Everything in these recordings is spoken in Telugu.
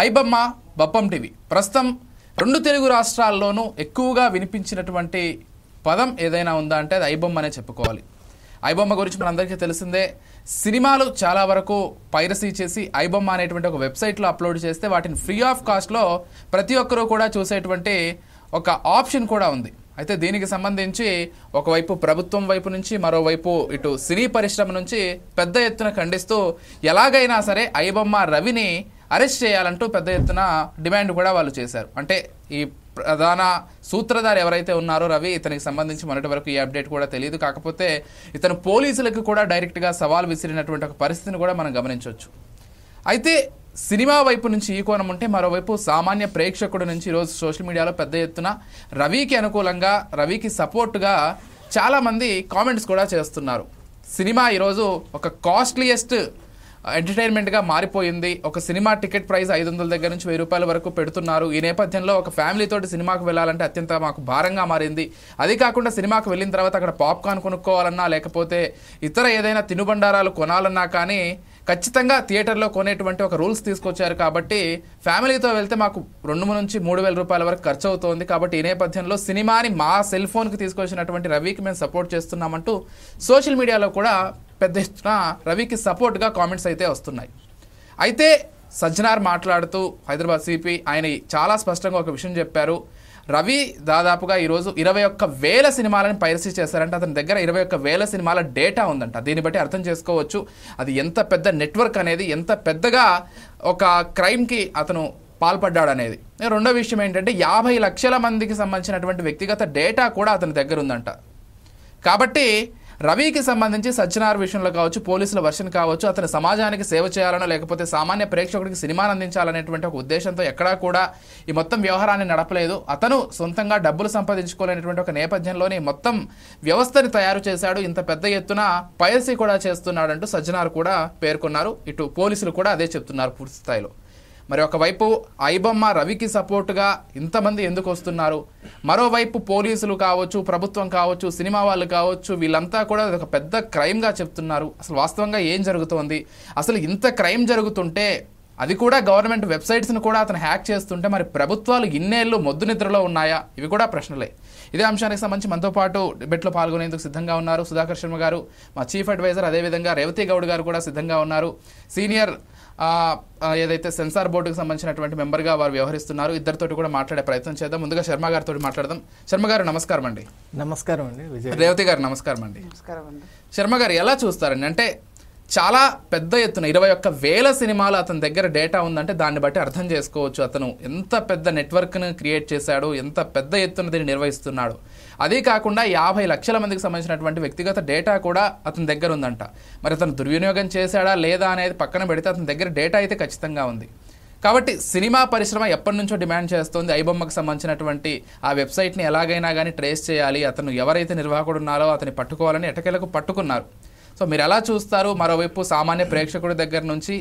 ఐబొమ్మ బప్పం టీవీ ప్రస్తుతం రెండు తెలుగు రాష్ట్రాల్లోనూ ఎక్కువగా వినిపించినటువంటి పదం ఏదైనా ఉందా అంటే అది ఐబొమ్మ అనే చెప్పుకోవాలి. ఐబొమ్మ గురించి మనందరికీ తెలిసిందే. సినిమాలు చాలా వరకు పైరసీ చేసి ఐబొమ్మ అనేటువంటి ఒక వెబ్సైట్లో అప్లోడ్ చేస్తే వాటిని ఫ్రీ ఆఫ్ కాస్ట్లో ప్రతి ఒక్కరూ కూడా చూసేటువంటి ఒక ఆప్షన్ కూడా ఉంది. అయితే దీనికి సంబంధించి ఒకవైపు ప్రభుత్వం వైపు నుంచి మరోవైపు ఇటు సినీ పరిశ్రమ నుంచి పెద్ద ఎత్తున ఖండిస్తూ ఎలాగైనా సరే ఐబొమ్మ రవిని అరెస్ట్ చేయాలంటూ పెద్ద ఎత్తున డిమాండ్ కూడా వాళ్ళు చేశారు. అంటే ఈ ప్రధాన సూత్రధారి ఎవరైతే ఉన్నారో రవి, ఇతనికి సంబంధించి మొన్నటి వరకు ఈ అప్డేట్ కూడా తెలియదు. కాకపోతే ఇతను పోలీసులకు కూడా డైరెక్ట్గా సవాల్ విసిరినటువంటి ఒక పరిస్థితిని కూడా మనం గమనించవచ్చు. అయితే సినిమా వైపు నుంచి ఈ కోణం ఉంటే మరోవైపు సామాన్య ప్రేక్షకుడి నుంచి ఈరోజు సోషల్ మీడియాలో పెద్ద ఎత్తున రవికి అనుకూలంగా రవికి సపోర్ట్గా చాలామంది కామెంట్స్ కూడా చేస్తున్నారు. సినిమా ఈరోజు ఒక కాస్ట్లీయెస్ట్ ఎంటర్టైన్మెంట్గా మారిపోయింది. ఒక సినిమా టికెట్ ప్రైస్ 500 దగ్గర నుంచి 1000 రూపాయల వరకు పెడుతున్నారు. ఈ నేపథ్యంలో ఒక ఫ్యామిలీతోటి సినిమాకు వెళ్ళాలంటే అత్యంత మాకు భారంగా మారింది. అది కాకుండా సినిమాకు వెళ్ళిన తర్వాత అక్కడ పాప్కార్న్ కొనుక్కోవాలన్నా లేకపోతే ఇతర ఏదైనా తినుబండారాలు కొనాలన్నా కానీ ఖచ్చితంగా థియేటర్లో కొనేటువంటి ఒక రూల్స్ తీసుకొచ్చారు. కాబట్టి ఫ్యామిలీతో వెళ్తే మాకు 2 నుంచి 3000 రూపాయల వరకు ఖర్చు అవుతోంది. కాబట్టి ఈ నేపథ్యంలో సినిమాని మా సెల్ ఫోన్కి తీసుకొచ్చినటువంటి రవికి మేము సపోర్ట్ చేస్తున్నామంటూ సోషల్ మీడియాలో కూడా పెద్ద ఎత్తున రవికి సపోర్ట్గా కామెంట్స్ అయితే వస్తున్నాయి. అయితే సజ్జనార్ మాట్లాడుతూ హైదరాబాద్ సిపి ఆయన చాలా స్పష్టంగా ఒక విషయం చెప్పారు. రవి దాదాపుగా ఈరోజు 21,000 సినిమాలను పైరసీ చేశారంటే అతని దగ్గర 21,000 సినిమాల డేటా ఉందంట. దీన్ని బట్టి అర్థం చేసుకోవచ్చు అది ఎంత పెద్ద నెట్వర్క్ అనేది, ఎంత పెద్దగా ఒక క్రైమ్కి అతను పాల్పడ్డాడు అనేది. రెండో విషయం ఏంటంటే 50 లక్షల మందికి సంబంధించినటువంటి వ్యక్తిగత డేటా కూడా అతని దగ్గర ఉందంట. కాబట్టి రవికి సంబంధించి సజ్జనార్ విషయంలో కావచ్చు, పోలీసుల వర్షన్ కావచ్చు, అతను సమాజానికి సేవ చేయాలనో లేకపోతే సామాన్య ప్రేక్షకుడికి సినిమాను అందించాలనేటువంటి ఒక ఉద్దేశంతో ఎక్కడా కూడా ఈ మొత్తం వ్యవహారాన్ని నడపలేదు. అతను సొంతంగా డబ్బులు సంపాదించుకోలేనటువంటి ఒక నేపథ్యంలోనే మొత్తం వ్యవస్థని తయారు చేశాడు. ఇంత పెద్ద ఎత్తున పైరసీ కూడా చేస్తున్నాడంటూ సజ్జనార్ కూడా పేర్కొన్నారు. ఇటు పోలీసులు కూడా అదే చెప్తున్నారు పూర్తి స్థాయిలో. మరి ఒకవైపు ఐబొమ్మ రవికి సపోర్టుగా ఇంతమంది ఎందుకు వస్తున్నారు, మరోవైపు పోలీసులు కావచ్చు, ప్రభుత్వం కావచ్చు, సినిమా వాళ్ళు కావచ్చు, వీళ్ళంతా కూడా ఒక పెద్ద క్రైమ్గా చెప్తున్నారు. అసలు వాస్తవంగా ఏం జరుగుతోంది, అసలు ఇంత క్రైమ్ జరుగుతుంటే అది కూడా గవర్నమెంట్ వెబ్సైట్స్ని కూడా అతను హ్యాక్ చేస్తుంటే మరి ప్రభుత్వాలు ఇన్నేళ్ళు మొద్దు నిద్రలో ఉన్నాయా, ఇవి కూడా ప్రశ్నలే. ఇదే అంశానికి సంబంధించి మనతో పాటు డిబేట్లో పాల్గొనేందుకు సిద్ధంగా ఉన్నారు సుధాకర్ శర్మ గారు, మా చీఫ్ అడ్వైజర్, అదేవిధంగా రేవతి గౌడ్ గారు కూడా సిద్ధంగా ఉన్నారు. సీనియర్ ఏదైతే సెన్సార్ బోర్డుకు సంబంధించినటువంటి మెంబర్గా వారు వ్యవహరిస్తున్నారు. ఇద్దరితోటి కూడా మాట్లాడే ప్రయత్నం చేద్దాం. ముందుగా శర్మ గారితో మాట్లాడదాం. శర్మ గారు నమస్కారం అండి. నమస్కారం అండి. రేవతి గారు నమస్కారం అండి. శర్మ గారు ఎలా చూస్తారండి, అంటే చాలా పెద్ద ఎత్తున 21,000 సినిమాలు అతని దగ్గర డేటా ఉందంటే దాన్ని బట్టి అర్థం చేసుకోవచ్చు అతను ఎంత పెద్ద నెట్వర్క్ను క్రియేట్ చేశాడు, ఎంత పెద్ద ఎత్తున దీన్ని నిర్వహిస్తున్నాడు. అదే కాకుండా 50 లక్షల మందికి సంబంధించినటువంటి వ్యక్తిగత డేటా కూడా అతని దగ్గర ఉందంట. మరి అతను దుర్వినియోగం చేశాడా లేదా అనేది పక్కన పెడితే అతని దగ్గర డేటా అయితే ఖచ్చితంగా ఉంది. కాబట్టి సినిమా పరిశ్రమ ఎప్పటి నుంచో డిమాండ్ చేస్తుంది ఐబొమ్మకు సంబంధించినటువంటి ఆ వెబ్సైట్ని ఎలాగైనా కానీ ట్రేస్ చేయాలి, అతను ఎవరైతే నిర్వాహకుడు ఉన్నారో అతన్ని పట్టుకోవాలని ఎటకేలకు పట్టుకున్నారు. సో మీరు ఎలా చూస్తారు, మరోవైపు సామాన్య ప్రేక్షకుడి దగ్గర నుంచి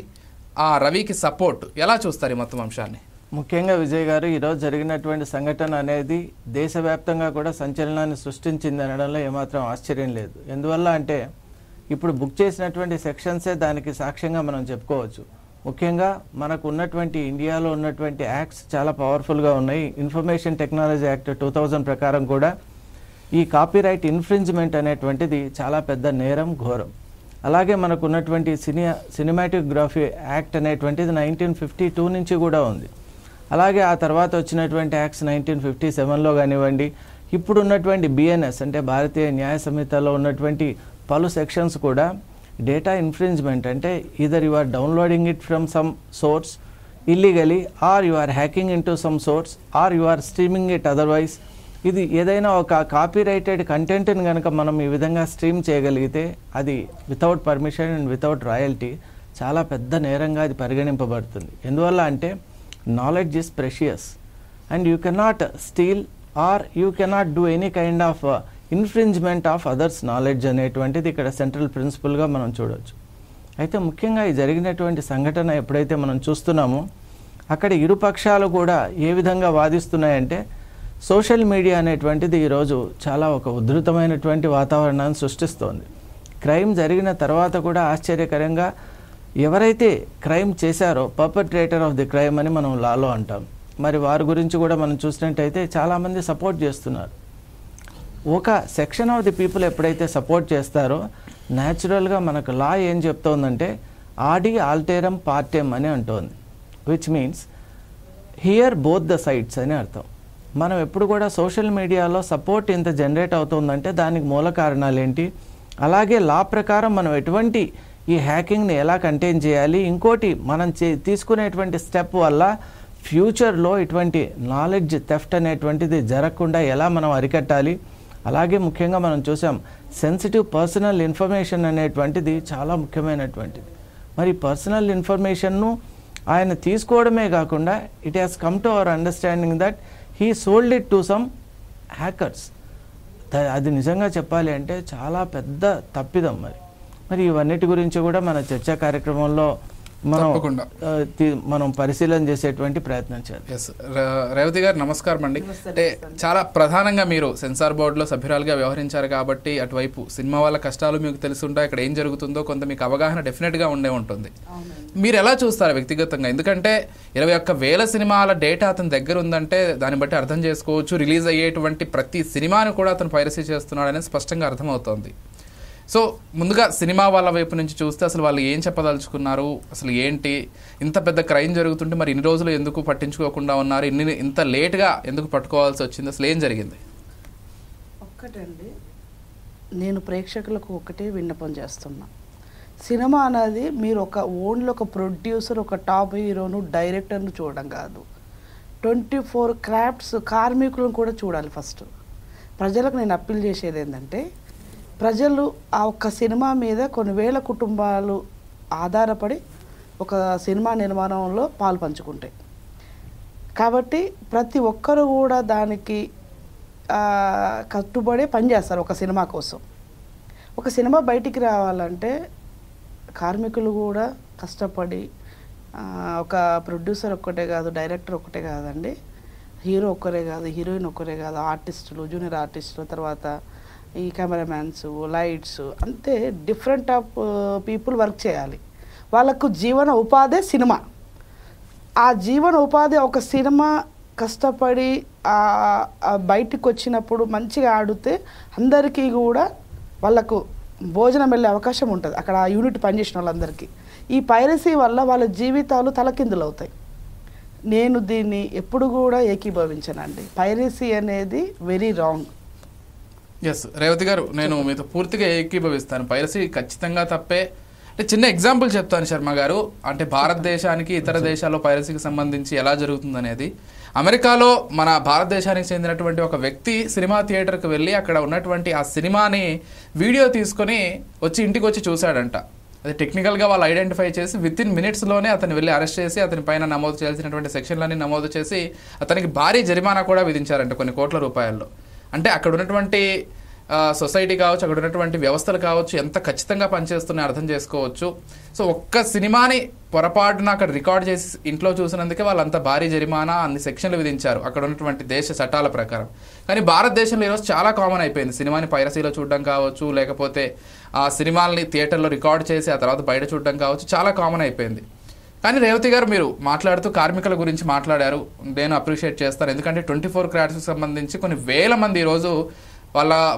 ఆ రవికి సపోర్ట్ ఎలా చూస్తారు ఈ మొత్తం అంశాన్ని? ముఖ్యంగా విజయ్ గారు, ఈరోజు జరిగినటువంటి సంఘటన అనేది దేశవ్యాప్తంగా కూడా సంచలనాన్ని సృష్టించింది అనడంలో ఏమాత్రం ఆశ్చర్యం లేదు. ఎందువల్ల అంటే ఇప్పుడు బుక్ చేసినటువంటి సెక్షన్సే దానికి సాక్ష్యంగా మనం చెప్పుకోవచ్చు. ముఖ్యంగా మనకు ఉన్నటువంటి ఇండియాలో ఉన్నటువంటి యాక్ట్స్ చాలా పవర్ఫుల్గా ఉన్నాయి. ఇన్ఫర్మేషన్ టెక్నాలజీ యాక్ట్ 2000 ప్రకారం కూడా ఈ కాపీరైట్ ఇన్ఫ్రింజ్మెంట్ అనేటువంటిది చాలా పెద్ద నేరం, ఘోరం. అలాగే మనకు ఉన్నటువంటి సినిమాటోగ్రఫీ యాక్ట్ అనేటువంటిది 1952 నుంచి కూడా ఉంది. అలాగే ఆ తర్వాత వచ్చినటువంటి యాక్ట్స్ 1957లో కానివ్వండి, ఇప్పుడు ఉన్నటువంటి బిఎన్ఎస్ అంటే భారతీయ న్యాయ సంహితలో ఉన్నటువంటి పలు సెక్షన్స్ కూడా డేటా ఇన్ఫ్రింజ్మెంట్ అంటే either you are downloading it from some source illegally or you are hacking in to some source or you are streaming it otherwise. ఇది ఏదైనా ఒక కాపీరైటెడ్ కంటెంట్ని కనుక మనం ఈ విధంగా స్ట్రీమ్ చేయగలిగితే అది without permission and without royalty చాలా పెద్ద నేరంగా అది పరిగణింపబడుతుంది. ఎందువల్ల అంటే knowledge is precious and you cannot steal or you cannot do any kind of infringement of others knowledge అనేటువంటిది ఇక్కడ సెంట్రల్ ప్రిన్సిపల్గా మనం చూడవచ్చు. అయితే ముఖ్యంగా ఈ జరిగినటువంటి సంఘటన ఎప్పుడైతే మనం చూస్తున్నామో అక్కడ ఇరుపక్షాలు కూడా ఏ విధంగా వాదిస్తున్నాయంటే సోషల్ మీడియా అనేటువంటిది ఈరోజు చాలా ఒక ఉధృతమైనటువంటి వాతావరణాన్ని సృష్టిస్తోంది. క్రైమ్ జరిగిన తర్వాత కూడా ఆశ్చర్యకరంగా ఎవరైతే క్రైమ్ చేశారో పర్పట్రేటర్ ఆఫ్ ది క్రైమ్ అని మనం లాలో అంటాం. మరి వారి గురించి కూడా మనం చూసినట్టయితే చాలామంది సపోర్ట్ చేస్తున్నారు. ఒక సెక్షన్ ఆఫ్ ది పీపుల్ ఎప్పుడైతే సపోర్ట్ చేస్తారో న్యాచురల్గా మనకు లా ఏం చెప్తోందంటే ఆడి ఆల్టేరం పార్టెమ్ అని అంటోంది, which means here both the sides అని అర్థం. మనం ఎప్పుడు కూడా సోషల్ మీడియాలో సపోర్ట్ ఇంత జనరేట్ అవుతుందంటే దానికి మూల కారణాలు ఏంటి, అలాగే లా ప్రకారం మనం ఎటువంటి ఈ హ్యాకింగ్ని ఎలా కంటైన్ చేయాలి, ఇంకోటి మనం తీసుకునేటువంటి స్టెప్ వల్ల ఫ్యూచర్లో ఇటువంటి నాలెడ్జ్ థెఫ్ట్ అనేటువంటిది జరగకుండా ఎలా మనం అరికట్టాలి. అలాగే ముఖ్యంగా మనం చూసాం సెన్సిటివ్ పర్సనల్ ఇన్ఫర్మేషన్ అనేటువంటిది చాలా ముఖ్యమైనటువంటిది. మరి పర్సనల్ ఇన్ఫర్మేషన్ను ఆయన తీసుకోవడమే కాకుండా it has come to our understanding that he sold it to some hackers. అది నిజంగా చెప్పాలి అంటే చాలా పెద్ద తప్పిదం. మరి ఇవన్నిటి గురించి కూడా మన చర్చా కార్యక్రమంలో మనం పరిశీలన చేసేటువంటి ప్రయత్నం చేయాలి. ఎస్, రేవతి గారు నమస్కారం అండి. అంటే చాలా ప్రధానంగా మీరు సెన్సార్ బోర్డులో సభ్యురాలుగా వ్యవహరించారు కాబట్టి అటువైపు సినిమా వాళ్ళ కష్టాలు మీకు తెలుసుంటాయి, ఇక్కడ ఏం జరుగుతుందో కొంత మీకు అవగాహన డెఫినెట్గా ఉండే ఉంటుంది. మీరు ఎలా చూస్తారు వ్యక్తిగతంగా? ఎందుకంటే 21,000 సినిమాల డేటా అతని దగ్గర ఉందంటే దాన్ని బట్టి అర్థం చేసుకోవచ్చు రిలీజ్ అయ్యేటువంటి ప్రతి సినిమాను కూడా అతను పైరసీ చేస్తున్నాడు అనేది స్పష్టంగా అర్థమవుతోంది. సో ముందుగా సినిమా వాళ్ళ వైపు నుంచి చూస్తే అసలు వాళ్ళు ఏం చెప్పదలుచుకున్నారు, అసలు ఏంటి ఇంత పెద్ద క్రైమ్ జరుగుతుంటే మరి ఇన్ని రోజులు ఎందుకు పట్టించుకోకుండా ఉన్నారు, ఇంత లేట్గా ఎందుకు పట్టుకోవాల్సి వచ్చింది, అసలు ఏం జరిగింది? ఒక్కటండి, నేను ప్రేక్షకులకు ఒకటే విన్నపం చేస్తున్నా. సినిమా అనేది మీరు ఓన్లీ ఒక ప్రొడ్యూసర్, ఒక టాప్ హీరోను, డైరెక్టర్ను చూడడం కాదు, 24 క్రాఫ్ట్స్ కార్మికులను కూడా చూడాలి. ఫస్ట్ ప్రజలకు నేను అప్పీల్ చేసేది ఏంటంటే, ప్రజలు ఆ ఒక్క సినిమా మీద కొన్ని వేల కుటుంబాలు ఆధారపడి ఒక సినిమా నిర్మాణంలో పాలు పంచుకుంటాయి. కాబట్టి ప్రతి ఒక్కరు కూడా దానికి కట్టుబడి పనిచేస్తారు ఒక సినిమా కోసం. ఒక సినిమా బయటికి రావాలంటే కార్మికులు కూడా కష్టపడి, ఒక ప్రొడ్యూసర్ ఒక్కటే కాదు, డైరెక్టర్ ఒక్కటే కాదండి, హీరో ఒక్కరే కాదు, హీరోయిన్ ఒక్కరే కాదు, ఆర్టిస్టులు, జూనియర్ ఆర్టిస్టులు, తర్వాత ఈ కెమెరామ్యాన్స్, లైట్స్, అంతే డిఫరెంట్ ఆఫ్ పీపుల్ వర్క్ చేయాలి. వాళ్ళకు జీవన ఉపాధి సినిమా. ఆ జీవన ఉపాధి ఒక సినిమా కష్టపడి బయటికి వచ్చినప్పుడు మంచిగా ఆడితే అందరికీ కూడా వాళ్ళకు భోజనం వెళ్ళే అవకాశం ఉంటుంది అక్కడ ఆ యూనిట్ పనిచేసిన వాళ్ళందరికీ. ఈ పైరసీ వల్ల వాళ్ళ జీవితాలు తలకిందులు అవుతాయి. నేను దీన్ని ఎప్పుడు కూడా ఏకీభవించనండి. పైరసీ అనేది వెరీ రాంగ్. ఎస్ రేవతి గారు, నేను మీతో పూర్తిగా ఏకీభవిస్తాను. పైరసీ ఖచ్చితంగా తప్పే. అంటే చిన్న ఎగ్జాంపుల్ చెప్తాను శర్మ గారు. అంటే భారతదేశానికి ఇతర దేశాల్లో పైరసీకి సంబంధించి ఎలా జరుగుతుంది అనేది. అమెరికాలో మన భారతదేశానికి చెందినటువంటి ఒక వ్యక్తి సినిమా థియేటర్కి వెళ్ళి అక్కడ ఉన్నటువంటి ఆ సినిమాని వీడియో తీసుకొని వచ్చి ఇంటికి వచ్చి చూశాడంట. అది టెక్నికల్గా వాళ్ళు ఐడెంటిఫై చేసి వితిన్ మినిట్స్లోనే అతను వెళ్ళి అరెస్ట్ చేసి అతని పైన నమోదు చేయాల్సినటువంటి సెక్షన్లన్నీ నమోదు చేసి అతనికి భారీ జరిమానా కూడా విధించారంట, కొన్ని కోట్ల రూపాయల్లో. అంటే అక్కడ ఉన్నటువంటి సొసైటీ కావచ్చు, అక్కడ ఉన్నటువంటి వ్యవస్థలు కావచ్చు ఎంత ఖచ్చితంగా పనిచేస్తున్నాయో అర్థం చేసుకోవచ్చు. సో ఒక్క సినిమాని పొరపాటున అక్కడ రికార్డ్ చేసి ఇంట్లో చూసినందుకే వాళ్ళంత భారీ జరిమానా, అన్ని సెక్షన్లు విధించారు అక్కడ ఉన్నటువంటి దేశ చట్టాల ప్రకారం. కానీ భారతదేశంలో ఈరోజు చాలా కామన్ అయిపోయింది సినిమాని పైరసీలో చూడడం కావచ్చు, లేకపోతే ఆ సినిమాల్ని థియేటర్లో రికార్డ్ చేసి ఆ తర్వాత బయట చూడడం కావచ్చు, చాలా కామన్ అయిపోయింది. కానీ రేవతి గారు, మీరు మాట్లాడుతూ కార్మికుల గురించి మాట్లాడారు, నేను అప్రిషియేట్ చేస్తాను. ఎందుకంటే 24 క్రాఫ్ట్స్కి సంబంధించి కొన్ని వేల మంది ఈరోజు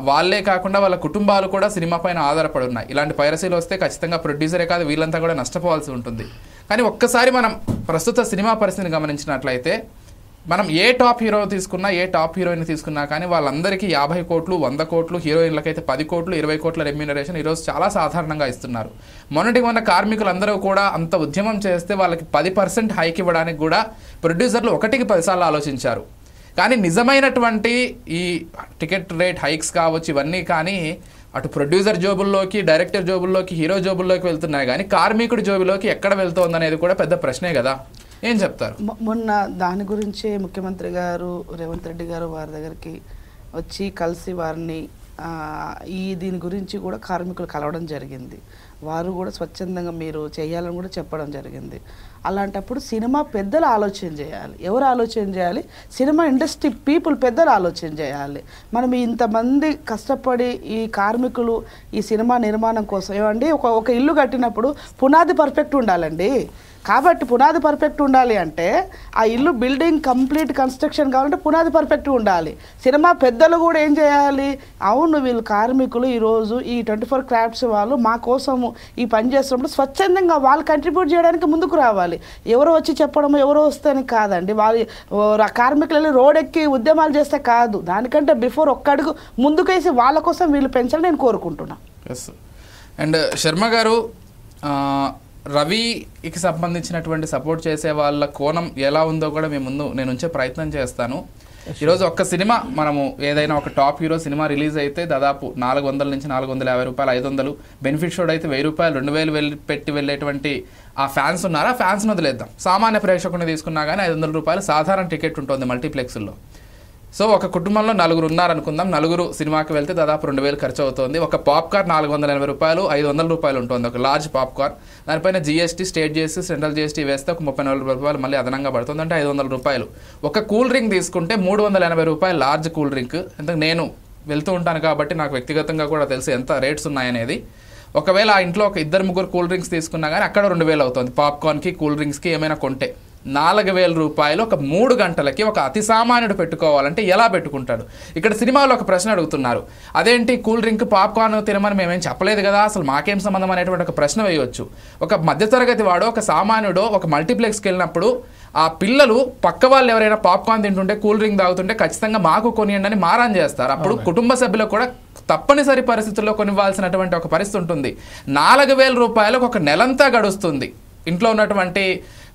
వాళ్ళే కాకుండా వాళ్ళ కుటుంబాలు కూడా సినిమా పైన ఆధారపడి ఉన్నాయి. ఇలాంటి పైరసీలు వస్తే ఖచ్చితంగా ప్రొడ్యూసరే కాదు వీళ్ళంతా కూడా నష్టపోవాల్సి ఉంటుంది. కానీ ఒక్కసారి మనం ప్రస్తుత సినిమా పరిస్థితిని గమనించినట్లయితే మనం ఏ టాప్ హీరో తీసుకున్నా, ఏ టాప్ హీరోయిన్ తీసుకున్నా కానీ వాళ్ళందరికీ 50 కోట్లు, 100 కోట్లు, హీరోయిన్లకైతే 10 కోట్లు, 20 కోట్ల రెమ్యూనరేషన్ ఈరోజు చాలా సాధారణంగా ఇస్తున్నారు. మొన్న కార్మికులందరూ కూడా అంత ఉద్యమం చేస్తే వాళ్ళకి 10% హైక్ ఇవ్వడానికి కూడా ప్రొడ్యూసర్లు 1కి 10 సార్లు ఆలోచించారు. కానీ నిజమైనటువంటి ఈ టికెట్ రేట్ హైక్స్ కావచ్చు ఇవన్నీ కానీ అటు ప్రొడ్యూసర్ జోబుల్లోకి, డైరెక్టర్ జోబుల్లోకి, హీరో జోబుల్లోకి వెళ్తున్నాయి కానీ కార్మికుడి జోబులోకి ఎక్కడ వెళ్తోందనేది కూడా పెద్ద ప్రశ్నే కదా. ఏం చెప్తారు? మొన్న దాని గురించే ముఖ్యమంత్రి గారు రేవంత్ రెడ్డి గారు వారి దగ్గరికి వచ్చి కలిసి వారిని దీని గురించి కూడా కార్మికులు కలవడం జరిగింది. వారు కూడా స్వచ్ఛందంగా మీరు చేయాలని కూడా చెప్పడం జరిగింది. అలాంటప్పుడు సినిమా పెద్దలు ఆలోచన చేయాలి. ఎవరు ఆలోచన చేయాలి? సినిమా ఇండస్ట్రీ పీపుల్ పెద్దలు ఆలోచన చేయాలి. మనం ఇంతమంది కష్టపడి ఈ కార్మికులు ఈ సినిమా నిర్మాణం కోసం ఏమండి ఒక ఇల్లు కట్టినప్పుడు పునాది పర్ఫెక్ట్ ఉండాలండి. కాబట్టి పునాది పర్ఫెక్ట్ ఉండాలి అంటే ఆ ఇల్లు బిల్డింగ్ కంప్లీట్ కన్స్ట్రక్షన్ కావాలంటే పునాది పర్ఫెక్ట్ ఉండాలి. సినిమా పెద్దలు కూడా ఏం చేయాలి? అవును, వీళ్ళు కార్మికులు ఈరోజు ఈ 24 క్రాఫ్ట్స్ వాళ్ళు మా కోసము ఈ పని చేస్తున్నప్పుడు స్వచ్ఛందంగా వాళ్ళు కంట్రిబ్యూట్ చేయడానికి ముందుకు రావాలి. ఎవరో వచ్చి చెప్పడం ఎవరో వస్తేనే కాదండి. వాళ్ళు కార్మికులు వెళ్ళి రోడ్ ఎక్కి ఉద్యమాలు చేస్తే కాదు, దానికంటే బిఫోర్ ఒక్క అడుగు ముందుకేసి వాళ్ళ కోసం వీళ్ళు పెంచాలని నేను కోరుకుంటున్నాను. ఎస్. అండ్ శర్మ గారు, రవికి సంబంధించినటువంటి సపోర్ట్ చేసే వాళ్ళ కోణం ఎలా ఉందో కూడా నేను ఉంచే ప్రయత్నం చేస్తాను. ఈరోజు ఒక్క సినిమా మనము ఏదైనా ఒక టాప్ హీరో సినిమా రిలీజ్ అయితే దాదాపు 400 నుంచి 450 రూపాయలు, 500 బెనిఫిట్ షోడ్ అయితే 1000 రూపాయలు, 2000 పెట్టి వెళ్ళేటువంటి ఆ ఫ్యాన్స్ ఉన్నారా? ఫ్యాన్స్ని వదిలేద్దాం. సామాన్య ప్రేక్షకుని తీసుకున్నా కానీ 500 రూపాయలు సాధారణ టికెట్ ఉంటుంది మల్టీప్లెక్స్లో. సో ఒక కుటుంబంలో 4 ఉన్నారనుకుందాం. 4 సినిమాకి వెళ్తే దాదాపు 2000 ఖర్చు అవుతుంది. ఒక పాప్కార్న్ 480 రూపాయలు, 500 రూపాయలు ఉంటుంది ఒక లార్జ్ పాప్కార్న్. దానిపైన GST, state GST, central GST వేస్తే ఒక 34 రూపాయలు మళ్ళీ అదనంగా పడుతుంది. అంటే 500 రూపాయలు. ఒక కూల్ డ్రింక్ తీసుకుంటే 380 రూపాయలు లార్జ్ కూల్ డ్రింక్. ఎందుకంటే నేను వెళ్తూ ఉంటాను కాబట్టి నాకు వ్యక్తిగతంగా కూడా తెలుసు ఎంత రేట్స్ ఉన్నాయనేది. ఒకవేళ ఆ ఇంట్లో ఒక 2-3 కూల్ డ్రింక్స్ తీసుకున్నా కానీ అక్కడ 2000 అవుతుంది. పాప్కార్న్కి, కూల్ డ్రింక్స్కి ఏమైనా కొంటే 4000 రూపాయలు ఒక 3 గంటలకి ఒక అతి సామాన్యుడు పెట్టుకోవాలంటే ఎలా పెట్టుకుంటాడు? ఇక్కడ సినిమాలో ఒక ప్రశ్న అడుగుతున్నారు, అదేంటి కూల్ డ్రింక్ పాప్కార్న్ తినమని మేమేం చెప్పలేదు కదా, అసలు మాకేం సంబంధం అనేటువంటి ఒక ప్రశ్న వేయవచ్చు. ఒక మధ్యతరగతి వాడు, ఒక సామాన్యుడు ఒక మల్టీప్లెక్స్కి వెళ్ళినప్పుడు ఆ పిల్లలు పక్క వాళ్ళు ఎవరైనా పాప్కార్న్ తింటుంటే, కూల్ డ్రింక్ తాగుతుంటే ఖచ్చితంగా మాకు కొనియండి అని మారాన్ చేస్తారు. అప్పుడు కుటుంబ సభ్యులకు కూడా తప్పనిసరి పరిస్థితుల్లో కొనివ్వాల్సినటువంటి ఒక పరిస్థితి ఉంటుంది. 4000 రూపాయలకు ఒక నెలంతా గడుస్తుంది. ఇంట్లో ఉన్నటువంటి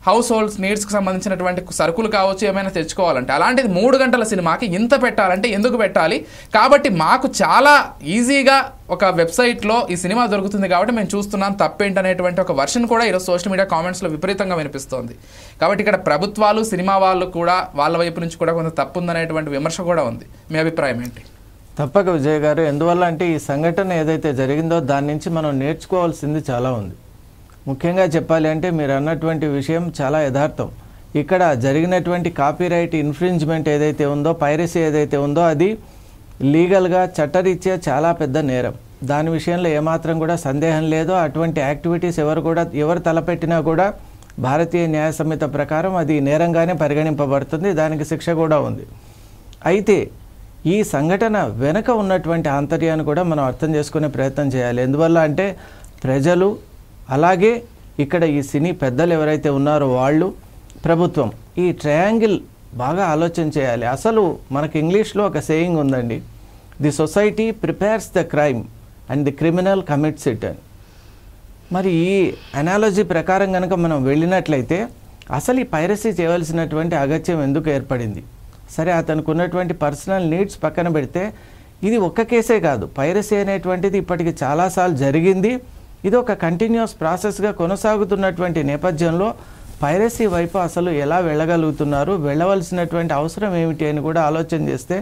హౌస్ హోల్డ్స్ నీడ్స్కి సంబంధించినటువంటి సరుకులు కావచ్చు, ఏమైనా తెచ్చుకోవాలంటే. అలాంటిది 3 గంటల సినిమాకి ఇంత పెట్టాలంటే ఎందుకు పెట్టాలి? కాబట్టి మాకు చాలా ఈజీగా ఒక వెబ్సైట్లో ఈ సినిమా దొరుకుతుంది కాబట్టి మేము చూస్తున్నాం, తప్పేంటనేటువంటి ఒక వర్షన్ కూడా ఈరోజు సోషల్ మీడియా కామెంట్స్లో విపరీతంగా వినిపిస్తోంది. కాబట్టి ఇక్కడ ప్రభుత్వాలు, సినిమా వాళ్ళు కూడా వాళ్ళ వైపు నుంచి కూడా కొంత తప్పు ఉందనేటువంటి విమర్శ కూడా ఉంది. మీ అభిప్రాయం ఏంటి? తప్పక విజయ్ గారు, ఎందువల్ల అంటే ఈ సంఘటన ఏదైతే జరిగిందో దాని నుంచి మనం నేర్చుకోవాల్సింది చాలా ఉంది. ముఖ్యంగా చెప్పాలి అంటే మీరు అన్నటువంటి విషయం చాలా యథార్థం. ఇక్కడ జరిగినటువంటి కాపీరైట్ ఇన్ఫ్రింజ్మెంట్ ఏదైతే ఉందో, పైరసీ ఏదైతే ఉందో, అది లీగల్గా చట్టరీత్యా చాలా పెద్ద నేరం. దాని విషయంలో ఏమాత్రం కూడా సందేహం లేదు. అటువంటి యాక్టివిటీస్ ఎవరు తలపెట్టినా కూడా భారతీయ న్యాయ సంహిత ప్రకారం అది నేరంగానే పరిగణింపబడుతుంది. దానికి శిక్ష కూడా ఉంది. అయితే ఈ సంఘటన వెనక ఉన్నటువంటి ఆంతర్యాన్ని కూడా మనం అర్థం చేసుకునే ప్రయత్నం చేయాలి. ఎందువల్ల అంటే ప్రజలు, అలాగే ఇక్కడ ఈ సినీ పెద్దలు ఎవరైతే ఉన్నారో వాళ్ళు, ప్రభుత్వం, ఈ ట్రయాంగిల్ బాగా ఆలోచన చేయాలి. అసలు మనకి ఇంగ్లీష్లో ఒక సేయింగ్ ఉందండి, the society prepares the crime and the criminal commits it అని. మరి ఈ అనాలజీ ప్రకారం కనుక మనం వెళ్ళినట్లయితే అసలు ఈ పైరసీ చేయవలసినటువంటి అగత్యం ఎందుకు ఏర్పడింది? సరే, అతనికి ఉన్నటువంటి పర్సనల్ నీడ్స్ పక్కన పెడితే ఇది ఒక్క కేసే కాదు. పైరసీ అనేటువంటిది ఇప్పటికి చాలాసార్లు జరిగింది. ఇది ఒక కంటిన్యూస్ ప్రాసెస్గా కొనసాగుతున్నటువంటి నేపథ్యంలో పైరసీ వైపు అసలు ఎలా వెళ్ళగలుగుతున్నారు, వెళ్ళవలసినటువంటి అవసరం ఏమిటి అని కూడా ఆలోచన చేస్తే,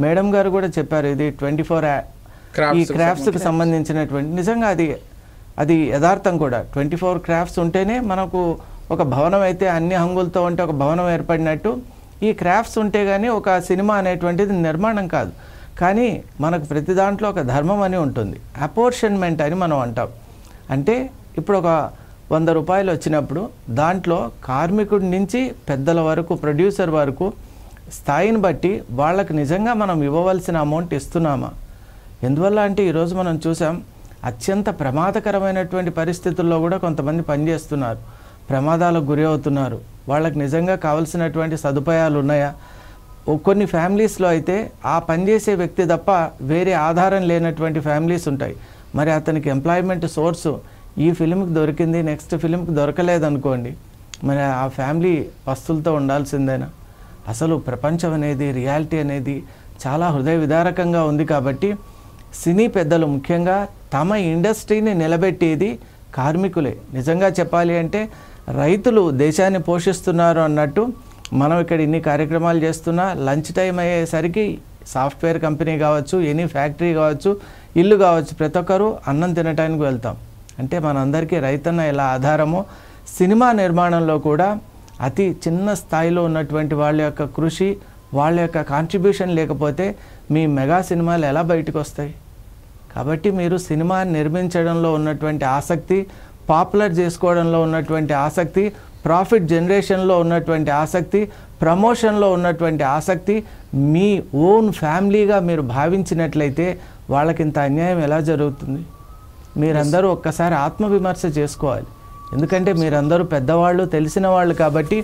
మేడం గారు కూడా చెప్పారు, ఇది 24 ఈ క్రాఫ్ట్స్కి సంబంధించినటువంటి, నిజంగా అది యథార్థం కూడా. 24 క్రాఫ్ట్స్ ఉంటేనే మనకు ఒక భవనం అయితే అన్ని హంగులతో ఉంటే ఒక భవనం ఏర్పడినట్టు, ఈ క్రాఫ్ట్స్ ఉంటే కానీ ఒక సినిమా అనేటువంటిది నిర్మాణం కాదు. కానీ మనకు ప్రతి దాంట్లో ఒక ధర్మం అని ఉంటుంది. అపోర్షన్మెంట్ అని మనం అంటాం. అంటే ఇప్పుడు ఒక 100 రూపాయలు వచ్చినప్పుడు దాంట్లో కార్మికుడి నుంచి పెద్దల వరకు, ప్రొడ్యూసర్ వరకు స్థాయిని బట్టి వాళ్ళకు నిజంగా మనం ఇవ్వవలసిన అమౌంట్ ఇస్తున్నామా? ఎందువల్ల అంటే ఈరోజు మనం చూసాం, అత్యంత ప్రమాదకరమైనటువంటి పరిస్థితుల్లో కూడా కొంతమంది పనిచేస్తున్నారు, ప్రమాదాలకు గురి అవుతున్నారు. వాళ్ళకి నిజంగా కావాల్సినటువంటి సదుపాయాలు ఉన్నాయా? కొన్ని ఫ్యామిలీస్లో అయితే ఆ పనిచేసే వ్యక్తి తప్ప వేరే ఆధారం లేనటువంటి ఫ్యామిలీస్ ఉంటాయి. మరి అతనికి ఎంప్లాయ్మెంట్ సోర్సు ఈ ఫిలింకి దొరికింది, నెక్స్ట్ ఫిలింకి దొరకలేదనుకోండి, మరి ఆ ఫ్యామిలీ పస్తులతో ఉండాల్సిందేనా? అసలు ప్రపంచం అనేది, రియాలిటీ అనేది చాలా హృదయ విదారకంగా ఉంది. కాబట్టి సినీ పెద్దలు ముఖ్యంగా తమ ఇండస్ట్రీని నిలబెట్టేది కార్మికులే. నిజంగా చెప్పాలి అంటే రైతులు దేశాన్ని పోషిస్తున్నారు అన్నట్టు మనం ఇక్కడ ఇన్ని కార్యక్రమాలు చేస్తున్నా లంచ్ టైం అయ్యేసరికి సాఫ్ట్వేర్ కంపెనీ కావచ్చు, ఎనీ ఫ్యాక్టరీ కావచ్చు, ఇల్లు కావచ్చు, ప్రతి ఒక్కరూ అన్నం తినడానికి వెళ్తాం. అంటే మనందరికీ రైతన్న ఎలా ఆధారమో సినిమా నిర్మాణంలో కూడా అతి చిన్న స్థాయిలో ఉన్నటువంటి వాళ్ళ యొక్క కృషి, వాళ్ళ యొక్క కాంట్రిబ్యూషన్ లేకపోతే మీ మెగా సినిమాలు ఎలా బయటకు వస్తాయి? కాబట్టి మీరు సినిమా నిర్మించడంలో ఉన్నటువంటి ఆసక్తి, పాపులర్ చేసుకోవడంలో ఉన్నటువంటి ఆసక్తి, ప్రాఫిట్ జనరేషన్లో ఉన్నటువంటి ఆసక్తి, ప్రమోషన్లో ఉన్నటువంటి ఆసక్తి మీ ఓన్ ఫ్యామిలీగా మీరు భావించినట్లయితే వాళ్ళకి ఇంత అన్యాయం ఎలా జరుగుతుంది? మీరందరూ ఒక్కసారి ఆత్మవిమర్శ చేసుకోవాలి. ఎందుకంటే మీరందరూ పెద్దవాళ్ళు, తెలిసిన వాళ్ళు కాబట్టి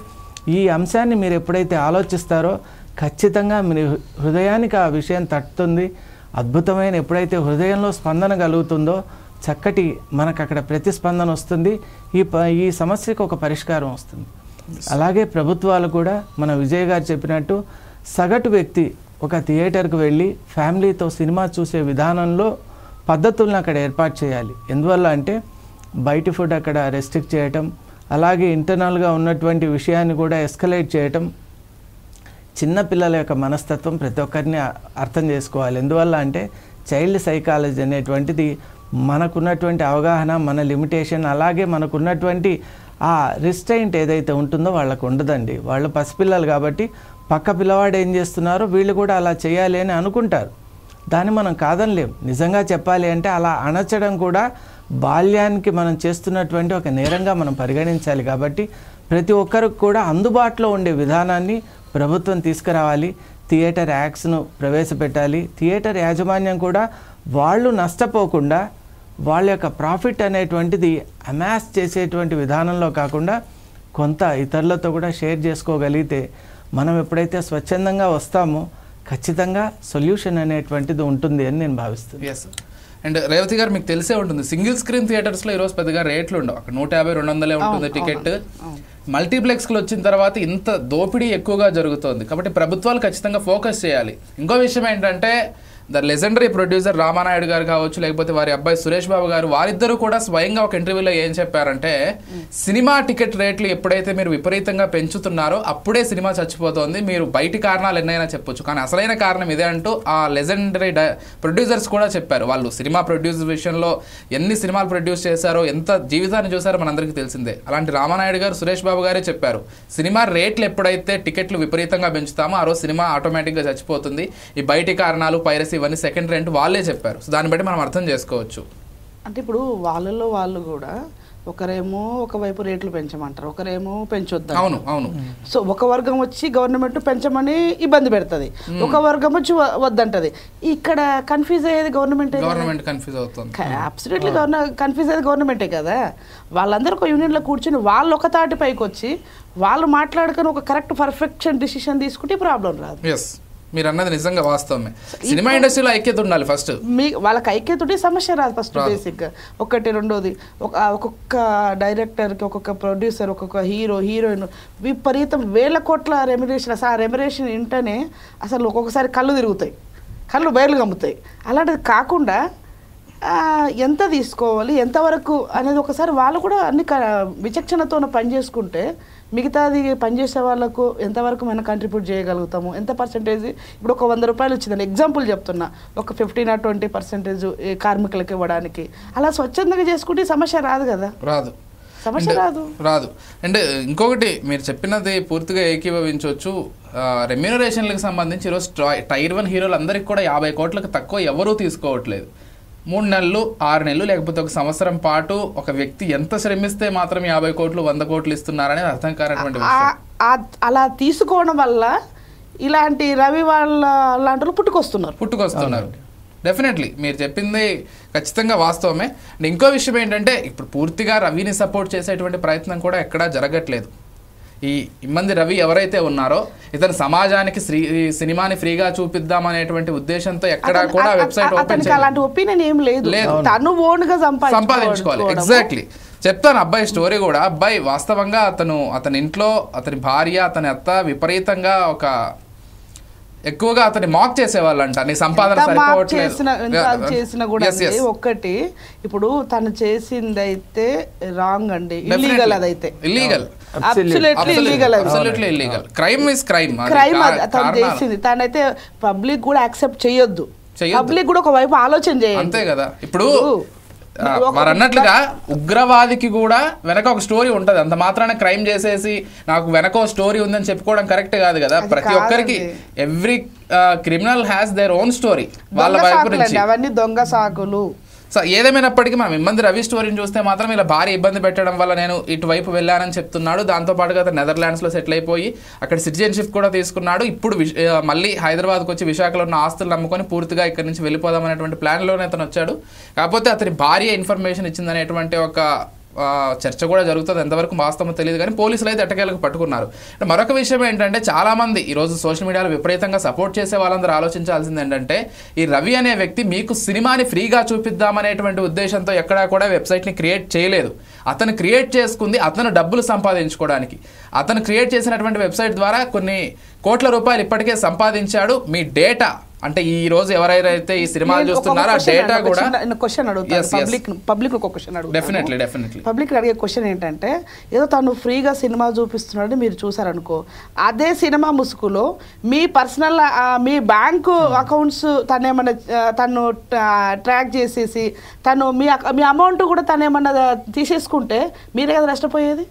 ఈ అంశాన్ని మీరు ఎప్పుడైతే ఆలోచిస్తారో ఖచ్చితంగా మీ హృదయానికి ఆ విషయం తట్టుతుంది. అద్భుతమైన ఎప్పుడైతే హృదయంలో స్పందన కలుగుతుందో చక్కటి మనకు అక్కడ ప్రతిస్పందన వస్తుంది. ఈ సమస్యకు ఒక పరిష్కారం వస్తుంది. అలాగే ప్రభుత్వాలు కూడా మన విజయ్ గారు చెప్పినట్టు సగటు వ్యక్తి ఒక థియేటర్కి వెళ్ళి ఫ్యామిలీతో సినిమా చూసే విధానంలో పద్ధతులను అక్కడ ఏర్పాటు చేయాలి. ఎందువల్ల అంటే బయట ఫుడ్ అక్కడ రెస్ట్రిక్ట్ చేయటం, అలాగే ఇంటర్నల్గా ఉన్నటువంటి విషయాన్ని కూడా ఎస్కలేట్ చేయటం. చిన్నపిల్లల యొక్క మనస్తత్వం ప్రతి ఒక్కరిని అర్థం చేసుకోవాలి. ఎందువల్ల అంటే చైల్డ్ సైకాలజీ అనేటువంటిది మనకున్నటువంటి అవగాహన, మన లిమిటేషన్, అలాగే మనకున్నటువంటి ఆ రిస్ట్రైంట్ ఏదైతే ఉంటుందో వాళ్ళకు ఉండదండి. వాళ్ళు పసిపిల్లలు కాబట్టి పక్క పిల్లవాడు ఏం చేస్తున్నారో వీళ్ళు కూడా అలా చేయాలి అని అనుకుంటారు. దాన్ని మనం కాదనలేం. నిజంగా చెప్పాలి అంటే అలా అణచడం కూడా బాల్యానికి మనం చేస్తున్నటువంటి ఒక నేరంగా మనం పరిగణించాలి. కాబట్టి ప్రతి ఒక్కరికి కూడా అందుబాటులో ఉండే విధానాన్ని ప్రభుత్వం తీసుకురావాలి. థియేటర్ యాక్ట్స్ను ప్రవేశపెట్టాలి. థియేటర్ యాజమాన్యం కూడా వాళ్ళు నష్టపోకుండా వాళ్ళ యొక్క ప్రాఫిట్ అనేటువంటిది అమాస్ చేసేటువంటి విధానంలో కాకుండా కొంత ఇతరులతో కూడా షేర్ చేసుకోగలిగితే మనం ఎప్పుడైతే స్వచ్ఛందంగా వస్తామో ఖచ్చితంగా సొల్యూషన్ అనేటువంటిది ఉంటుంది అని నేను భావిస్తున్నాను. ఎస్. అండ్ రేవతి గారు, మీకు తెలిసే ఉంటుంది సింగిల్ స్క్రీన్ థియేటర్స్లో ఈరోజు పెద్దగా రేట్లు ఉండవు. అక్కడ 150-200 ఉంటుంది టికెట్. మల్టీప్లెక్స్లు వచ్చిన తర్వాత ఇంత దోపిడీ ఎక్కువగా జరుగుతుంది. కాబట్టి ప్రభుత్వాలు ఖచ్చితంగా ఫోకస్ చేయాలి. ఇంకో విషయం ఏంటంటే ద లెజెండరీ ప్రొడ్యూసర్ రామానాయుడు గారు కావచ్చు, లేకపోతే వారి అబ్బాయి సురేష్ బాబు గారు, వారిద్దరూ కూడా స్వయంగా ఒక ఇంటర్వ్యూలో ఏం చెప్పారంటే సినిమా టికెట్ రేట్లు ఎప్పుడైతే మీరు విపరీతంగా పెంచుతున్నారో అప్పుడే సినిమా చచ్చిపోతుంది. మీరు బయటి కారణాలు ఎన్నైనా చెప్పొచ్చు, కానీ అసలైన కారణం ఇదే అంటూ ఆ లెజెండరీ ప్రొడ్యూసర్స్ కూడా చెప్పారు. వాళ్ళు సినిమా ప్రొడ్యూస్ విషయంలో ఎన్ని సినిమాలు ప్రొడ్యూస్ చేశారో, ఎంత జీవితాన్ని చూసారో మనందరికీ తెలిసిందే. అలాంటి రామానాయుడు గారు, సురేష్ బాబు గారే చెప్పారు, సినిమా రేట్లు ఎప్పుడైతే టికెట్లు విపరీతంగా పెంచుతామో ఆ రోజు సినిమా ఆటోమేటిక్గా చచ్చిపోతుంది. ఈ బయటి కారణాలు, పైరసీ, ఇవన్నీ సెకండ్ రెంట్ వాళ్ళే చెప్పారు. సో దాన్ని బట్టి మనం అర్థం చేసుకోవచ్చు. అంటే ఇప్పుడు వాళ్ళలో వాళ్ళు కూడా ఒకరేమో ఒకవైపు రేట్లు పెంచమంటారు, ఒకరేమో పెంచొద్దు. అవును అవును. సో ఒక వర్గం వచ్చి గవర్నమెంట్ పెంచమని ఇబ్బంది పెడుతుంది, ఒక వర్గం వచ్చి వద్దంటది. ఇక్కడ కన్ఫ్యూజ్ అయ్యేది గవర్నమెంట్ కన్ఫ్యూజ్ అవుతుంది. అబ్సల్యూట్లీ కన్ఫ్యూజ్ అయ్యేది గవర్నమెంటే కదా. వాళ్ళందరూ ఒక యూనియన్లో కూర్చొని వాళ్ళు ఒక తాటి పైకి వచ్చి వాళ్ళు మాట్లాడుకొని ఒక కరెక్ట్ పర్ఫెక్షన్ డిసిషన్ తీసుకుంటే ప్రాబ్లం రాదు. ఎస్, మీరు అన్నది నిజంగా వాస్తవమే. సినిమా ఇండస్ట్రీలో ఐక్యత ఉండాలి. ఫస్ట్ వాళ్ళకి ఐక్యత ఉంటే సమస్య రాదు. ఫస్ట్ బేసిక్గా ఒకటి. రెండోది ఒక్కొక్క డైరెక్టర్కి, ఒక్కొక్క ప్రొడ్యూసర్, ఒక్కొక్క హీరో, హీరోయిన్ విపరీతం వేల కోట్ల రెమ్యునరేషన్. అసలు ఆ రెమ్యునరేషన్ వింటేనే అసలు ఒక్కొక్కసారి కళ్ళు తిరుగుతాయి, కళ్ళు బయలు గమ్ముతాయి. అలాంటిది కాకుండా ఎంత తీసుకోవాలి, ఎంతవరకు అనేది ఒకసారి వాళ్ళు కూడా అన్ని విచక్షణతో పనిచేసుకుంటే మిగతాది పనిచేసే వాళ్ళకు ఎంతవరకు మనం కంట్రిబ్యూట్ చేయగలుగుతాము, ఎంత పర్సెంటేజ్. ఇప్పుడు ఒక 100 రూపాయలు వచ్చిందని ఎగ్జాంపుల్ చెప్తున్నా, ఒక 15 or 20% కార్మికులకు ఇవ్వడానికి. అలా స్వచ్ఛందంగా చేసుకుంటే సమస్య రాదు కదా. సమస్య రాదు. అండ్ ఇంకొకటి మీరు చెప్పినది పూర్తిగా ఏకీభవించవచ్చు. రెమ్యూనరేషన్లకు సంబంధించి ఈరోజు టైర్ 1 హీరోలు అందరికీ కూడా 50 కోట్లకు తక్కువ ఎవరూ తీసుకోవట్లేదు. 3 నెలలు, 6 నెలలు, లేకపోతే ఒక సంవత్సరం పాటు ఒక వ్యక్తి ఎంత శ్రమిస్తే మాత్రం 50 కోట్లు 100 కోట్లు ఇస్తున్నారనేది అర్థం కానటువంటి విషయం. అలా తీసుకోవడం వల్ల ఇలాంటి రవి వాళ్ళ లాంటి పుట్టుకొస్తున్నారు. డెఫినెట్లీ మీరు చెప్పింది ఖచ్చితంగా వాస్తవమే. అండ్ ఇంకో విషయం ఏంటంటే ఇప్పుడు పూర్తిగా రవిని సపోర్ట్ చేసేటువంటి ప్రయత్నం కూడా ఎక్కడా జరగట్లేదు. ఈ ఇమ్మంది రవి ఎవరైతే ఉన్నారో ఇతను సమాజానికి సినిమాని ఫ్రీగా చూపిద్దాం అనేటువంటి ఉద్దేశంతో ఎక్కడా కూడా వెబ్సైట్ ఓపెన్ చేయాలి. అలాంటి ఒపీనియన్ ఏం లేదు. తను ఓన్ గా సంపాదించుకోవాలి. ఎగ్జాక్ట్లీ చెప్తాను అబ్బాయి స్టోరీ కూడా. అబ్బాయి వాస్తవంగా అతని ఇంట్లో అతని భార్య, అతని అత్త విపరీతంగా ఎక్కువగా అతన్ని మాక్ చేసేవాళ్ళంట. నీ సంపాదన చేసిన కూడా ఒక్కటి. ఇప్పుడు తను చేసింది అయితే రాంగ్ అండి, ఇల్లీగల్. అదైతే illegal. Absolutely illegal. Absolutely illegal. Crime is crime. Crime తను చేసింది. తనైతే పబ్లిక్ కూడా యాక్సెప్ట్ చేయొద్దు. పబ్లిక్ కూడా ఒక వైపు ఆలోచన చేయాలి. అంతే కదా. ఇప్పుడు వారు అన్నట్లుగా ఉగ్రవాదికి కూడా వెనక ఒక స్టోరీ ఉంటది. అంత మాత్రాన క్రైమ్ చేసేసి నాకు వెనక స్టోరీ ఉందని చెప్పుకోవడం కరెక్ట్ కాదు కదా. ప్రతి ఒక్కరికి every criminal has their own story వాళ్ళ వైపు నుంచి. అవన్నీ దొంగ సాకులు. సో ఏదేమైనప్పటికీ మనం ఇబ్బంది రవి స్టోరీని చూస్తే మాత్రం ఇలా భారీ ఇబ్బంది పెట్టడం వల్ల నేను ఇటువైపు వెళ్ళానని చెప్తున్నాడు. దాంతోపాటుగా అతను నెదర్లాండ్స్లో సెటిల్ అయిపోయి అక్కడ సిటిజన్షిప్ కూడా తీసుకున్నాడు. ఇప్పుడు మళ్ళీ హైదరాబాద్కి వచ్చి విశాఖలో ఉన్న ఆస్తులు నమ్ముకొని పూర్తిగా ఇక్కడి నుంచి వెళ్ళిపోదాం అనేటువంటి ప్లాన్లోనే అతను వచ్చాడు. కాకపోతే అతని భార్య ఇన్ఫర్మేషన్ ఇచ్చిందనేటువంటి ఒక చర్చ కూడా జరుగుతుంది. ఎంతవరకు వాస్తవం తెలియదు కానీ పోలీసులు అయితే ఎట్టకేలకు పట్టుకున్నారు. మరొక విషయం ఏంటంటే చాలామంది ఈరోజు సోషల్ మీడియాలో విపరీతంగా సపోర్ట్ చేసే వాళ్ళందరూ ఆలోచించాల్సింది ఏంటంటే ఈ రవి అనే వ్యక్తి మీకు సినిమాని ఫ్రీగా చూపిద్దామనేటువంటి ఉద్దేశంతో ఎక్కడా కూడా వెబ్సైట్ని క్రియేట్ చేయలేదు. అతను క్రియేట్ చేసుకుంది అతను డబ్బులు సంపాదించుకోవడానికి. అతను క్రియేట్ చేసినటువంటి వెబ్సైట్ ద్వారా కొన్ని కోట్ల రూపాయలు ఇప్పటికే సంపాదించాడు. మీ డేటా అంటే ఈ రోజు ఎవరైతే ఈ సినిమాలు చూస్తున్నారో ఆ డేటా కూడా క్వశ్చన్ అడుగుతాను. పబ్లిక్ ఒక క్వశ్చన్ అడుగుతాను. డెఫినెట్లీ పబ్లిక్ అడిగే క్వశ్చన్ ఏంటంటే ఏదో తను ఫ్రీగా సినిమా చూపిస్తున్నాడు మీరు చూసారనుకో, అదే సినిమా ముసుగులో మీ పర్సనల్ మీ బ్యాంకు అకౌంట్స్ తను ట్రాక్ చేసేసి తను మీ అమౌంట్ కూడా తను ఏమన్నా తీసేసుకుంటే మీరే కదా నష్టపోయేది.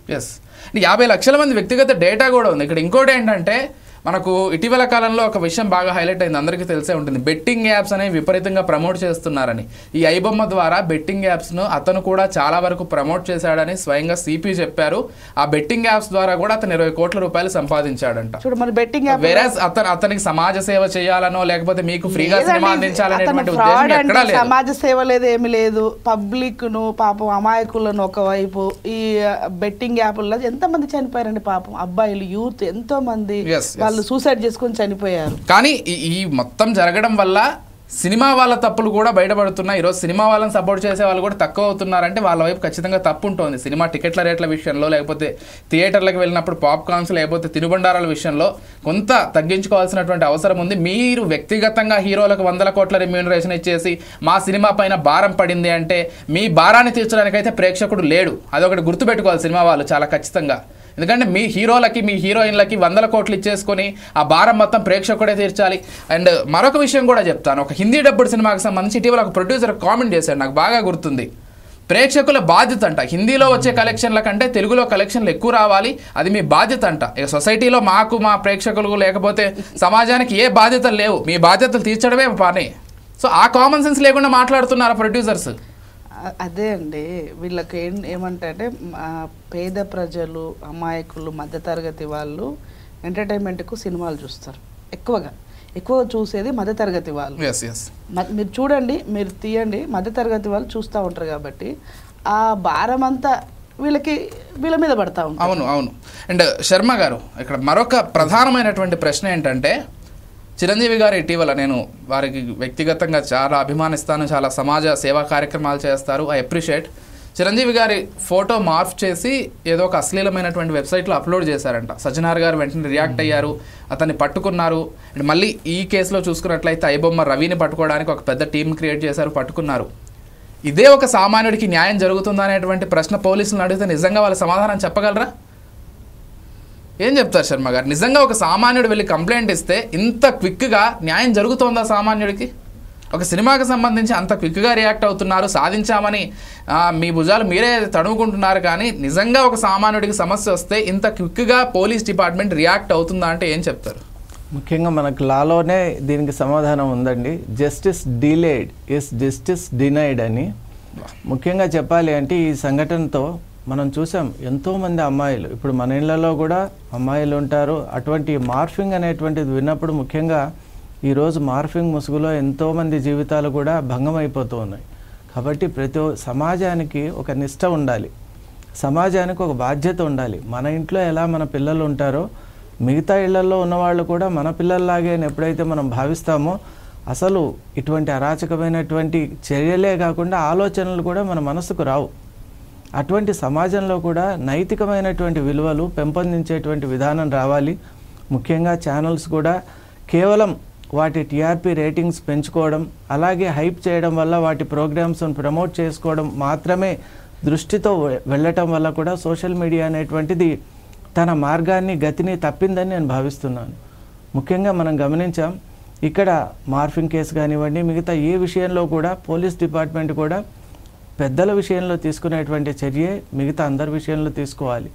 50 లక్షల మంది వ్యక్తిగత డేటా కూడా ఉంది ఇక్కడ. ఇంకోటి ఏంటంటే మనకు ఇటీవల కాలంలో ఒక విషయం బాగా హైలైట్ అయింది, అందరికీ తెలిసే ఉంటుంది. బెట్టింగ్ యాప్స్ అనేవి విపరీతంగా ప్రమోట్ చేస్తున్నారని. ఈ ఐబొమ్మ ద్వారా బెట్టింగ్ యాప్స్ను అతను కూడా చాలా వరకు ప్రమోట్ చేశాడని స్వయంగా సిపి చెప్పారు. ఆ బెట్టింగ్ యాప్స్ ద్వారా కూడా అతను 20 కోట్ల రూపాయలు సంపాదించాడంట. వేరే అతనికి సమాజ సేవ చేయాలనో లేకపోతే మీకు ఫ్రీగా సినిమా అందించాలనేటువంటి ఉద్దేశం ఎక్కడా లేదు. సమాజ సేవ లేదు, ఏమి లేదు. పబ్లిక్ ను పాపం అమాయకులను ఒకవైపు ఈ బెట్టింగ్ యాప్ల్లో ఎంతమంది చనిపోయారండి పాపం, అబ్బాయిలు యూత్ ఎంతో మంది వాళ్ళు సూసైడ్ చేసుకుని చనిపోయారు. కానీ ఈ మొత్తం జరగడం వల్ల సినిమా వాళ్ళ తప్పులు కూడా బయటపడుతున్నాయి. ఈరోజు సినిమా వాళ్ళని సపోర్ట్ చేసే వాళ్ళు కూడా తక్కువ అవుతున్నారంటే వాళ్ళ వైపు ఖచ్చితంగా తప్పు ఉంటుంది. సినిమా టికెట్ల రేట్ల విషయంలో లేకపోతే థియేటర్లకు వెళ్ళినప్పుడు పాప్కార్న్స్ లేకపోతే తినుబండారాల విషయంలో కొంత తగ్గించుకోవాల్సినటువంటి అవసరం ఉంది. మీరు వ్యక్తిగతంగా హీరోలకు 100 కోట్ల రెమ్యూనరేషన్ ఇచ్చేసి మా సినిమా పైన భారం పడింది అంటే మీ భారాన్ని తీర్చడానికైతే ప్రేక్షకుడు లేడు. అదొకటి గుర్తుపెట్టుకోవాలి సినిమా వాళ్ళు చాలా ఖచ్చితంగా. ఎందుకంటే మీ హీరోలకి మీ హీరోయిన్లకి 100 కోట్లు ఇచ్చేసుకొని ఆ భారం మొత్తం ప్రేక్షకుడే తీర్చాలి. అండ్ మరొక విషయం కూడా చెప్తాను. ఒక హిందీ డబ్బుడు సినిమాకి సంబంధించి ఇటీవల ఒక ప్రొడ్యూసర్ కామెంట్ చేశాడు, నాకు బాగా గుర్తుంది. ప్రేక్షకుల బాధ్యత అంట, హిందీలో వచ్చే కలెక్షన్ల కంటే తెలుగులో కలెక్షన్లు ఎక్కువ రావాలి, అది మీ బాధ్యత అంట. ఇక సొసైటీలో మాకు మా ప్రేక్షకులు లేకపోతే సమాజానికి ఏ బాధ్యతలు లేవు, మీ బాధ్యతలు తీర్చడమే పని. సో ఆ కామన్ సెన్స్ లేకుండా మాట్లాడుతున్నారు ప్రొడ్యూసర్స్. అదే అండి వీళ్ళకి ఏమంటే పేద ప్రజలు, అమాయకులు, మధ్యతరగతి వాళ్ళు ఎంటర్టైన్మెంట్కు సినిమాలు చూస్తారు. ఎక్కువ చూసేది మధ్యతరగతి వాళ్ళు. మీరు చూడండి, మీరు తీయండి, మధ్యతరగతి వాళ్ళు చూస్తూ ఉంటారు కాబట్టి ఆ భారం అంతా వీళ్ళ మీద పడతా ఉంటారు. అవును. అండ్ శర్మ గారు, ఇక్కడ మరొక ప్రధానమైనటువంటి ప్రశ్న ఏంటంటే చిరంజీవి గారు ఇటీవల, నేను వారికి వ్యక్తిగతంగా చాలా అభిమానిస్తాను, చాలా సమాజ సేవా కార్యక్రమాలు చేస్తారు, ఐ అప్రిషియేట్. చిరంజీవి గారి ఫోటో మార్ఫ్ చేసి ఏదో ఒక అశ్లీలమైనటువంటి వెబ్సైట్లో అప్లోడ్ చేశారంట. సజ్జనార్ గారు వెంటనే రియాక్ట్ అయ్యారు, అతన్ని పట్టుకున్నారు. అండ్ మళ్ళీ ఈ కేసులో చూసుకున్నట్లయితే ఐబొమ్మ రవిని పట్టుకోవడానికి ఒక పెద్ద టీం క్రియేట్ చేశారు, పట్టుకున్నారు. ఇదే ఒక సామాన్యుడికి న్యాయం జరుగుతుందా అనేటువంటి ప్రశ్న పోలీసులను అడిగితే నిజంగా వాళ్ళు సమాధానం చెప్పగలరా? ఏం చెప్తారు శర్మ గారు? నిజంగా ఒక సామాన్యుడు వెళ్ళి కంప్లైంట్ ఇస్తే ఇంత క్విక్గా న్యాయం జరుగుతుందా సామాన్యుడికి? ఒక సినిమాకి సంబంధించి అంత క్విక్గా రియాక్ట్ అవుతున్నారు, సాధించామని మీ భుజాలు మీరే తడుముకుంటున్నారు. కానీ నిజంగా ఒక సామాన్యుడికి సమస్య వస్తే ఇంత క్విక్గా పోలీస్ డిపార్ట్మెంట్ రియాక్ట్ అవుతుందా అంటే ఏం చెప్తారు? ముఖ్యంగా మనకు లాలోనే దీనికి సమాధానం ఉందండి. Justice delayed is justice denied అని. ముఖ్యంగా చెప్పాలి అంటే ఈ సంఘటనతో మనం చూసాం ఎంతోమంది అమ్మాయిలు, ఇప్పుడు మన ఇళ్లలో కూడా అమ్మాయిలు ఉంటారు. అటువంటి మార్ఫింగ్ అనేటువంటిది విన్నప్పుడు ముఖ్యంగా ఈరోజు మార్ఫింగ్ ముసుగులో ఎంతోమంది జీవితాలు కూడా భంగం అయిపోతూ ఉన్నాయి. కాబట్టి ప్రతి సమాజానికి ఒక నిష్ట ఉండాలి, సమాజానికి ఒక బాధ్యత ఉండాలి. మన ఇంట్లో ఎలా మన పిల్లలు ఉంటారో మిగతా ఇళ్లలో ఉన్నవాళ్ళు కూడా మన పిల్లల్లాగే ఎప్పుడైతే మనం భావిస్తామో అసలు ఇటువంటి అరాచకమైనటువంటి చర్యలే కాకుండా ఆలోచనలు కూడా మన మనసుకు రావు. అటువంటి సమాజంలో కూడా నైతికమైనటువంటి విలువలు పెంపొందించేటువంటి విధానం రావాలి. ముఖ్యంగా ఛానల్స్ కూడా కేవలం వాటి టీఆర్పీ రేటింగ్స్ పెంచుకోవడం, అలాగే హైప్ చేయడం వల్ల వాటి ప్రోగ్రామ్స్ను ప్రమోట్ చేసుకోవడం మాత్రమే దృష్టితో వెళ్ళటం వల్ల కూడా సోషల్ మీడియా అనేటువంటిది తన మార్గాన్ని గతిని తప్పిందని నేను భావిస్తున్నాను. ముఖ్యంగా మనం గమనించాం, ఇక్కడ మార్ఫింగ్ కేసు కానివ్వండి, మిగతా ఏ విషయంలో కూడా పోలీస్ డిపార్ట్మెంట్ కూడా పెద్దల విషయంలో తీసుకునేటువంటి చర్యే మిగతా అందరి విషయంలో తీసుకోవాలి.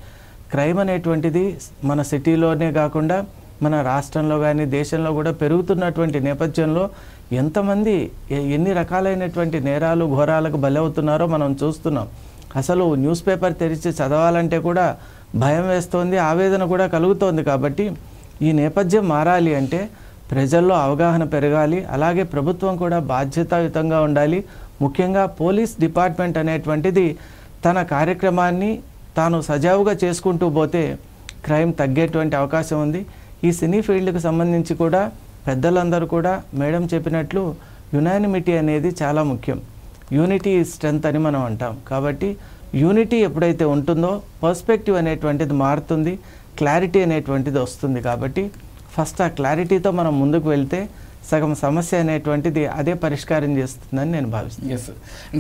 క్రైమ్ అనేటువంటిది మన సిటీలోనే కాకుండా మన రాష్ట్రంలో కానీ దేశంలో కూడా పెరుగుతున్నటువంటి నేపథ్యంలో ఎంతమంది ఎన్ని రకాలైనటువంటి నేరాలు ఘోరాలకు బలవుతున్నారో మనం చూస్తున్నాం. అసలు న్యూస్ పేపర్ తెరిచి చదవాలంటే కూడా భయం వేస్తోంది, ఆవేదన కూడా కలుగుతోంది. కాబట్టి ఈ నేపథ్యం మారాలి అంటే ప్రజల్లో అవగాహన పెరగాలి, అలాగే ప్రభుత్వం కూడా బాధ్యతాయుతంగా ఉండాలి. ముఖ్యంగా పోలీస్ డిపార్ట్మెంట్ అనేటువంటిది తన కార్యక్రమాన్ని తాను సజావుగా చేసుకుంటూ పోతే క్రైమ్ తగ్గేటువంటి అవకాశం ఉంది. ఈ సినీ ఫీల్డ్కి సంబంధించి కూడా పెద్దలందరూ కూడా మేడం చెప్పినట్లు యునానిమిటీ అనేది చాలా ముఖ్యం. యూనిటీ ఈజ్ స్ట్రెంత్ అని మనం అంటాం. కాబట్టి యూనిటీ ఎప్పుడైతే ఉంటుందో పర్స్పెక్టివ్ అనేటువంటిది మారుతుంది, క్లారిటీ అనేటువంటిది వస్తుంది. కాబట్టి ఫస్ట్ ఆ క్లారిటీతో మనం ముందుకు వెళ్తే సగం సమస్య అనేటువంటిది అదే పరిష్కారం చేస్తుందని నేను భావిస్తున్నాను. ఎస్.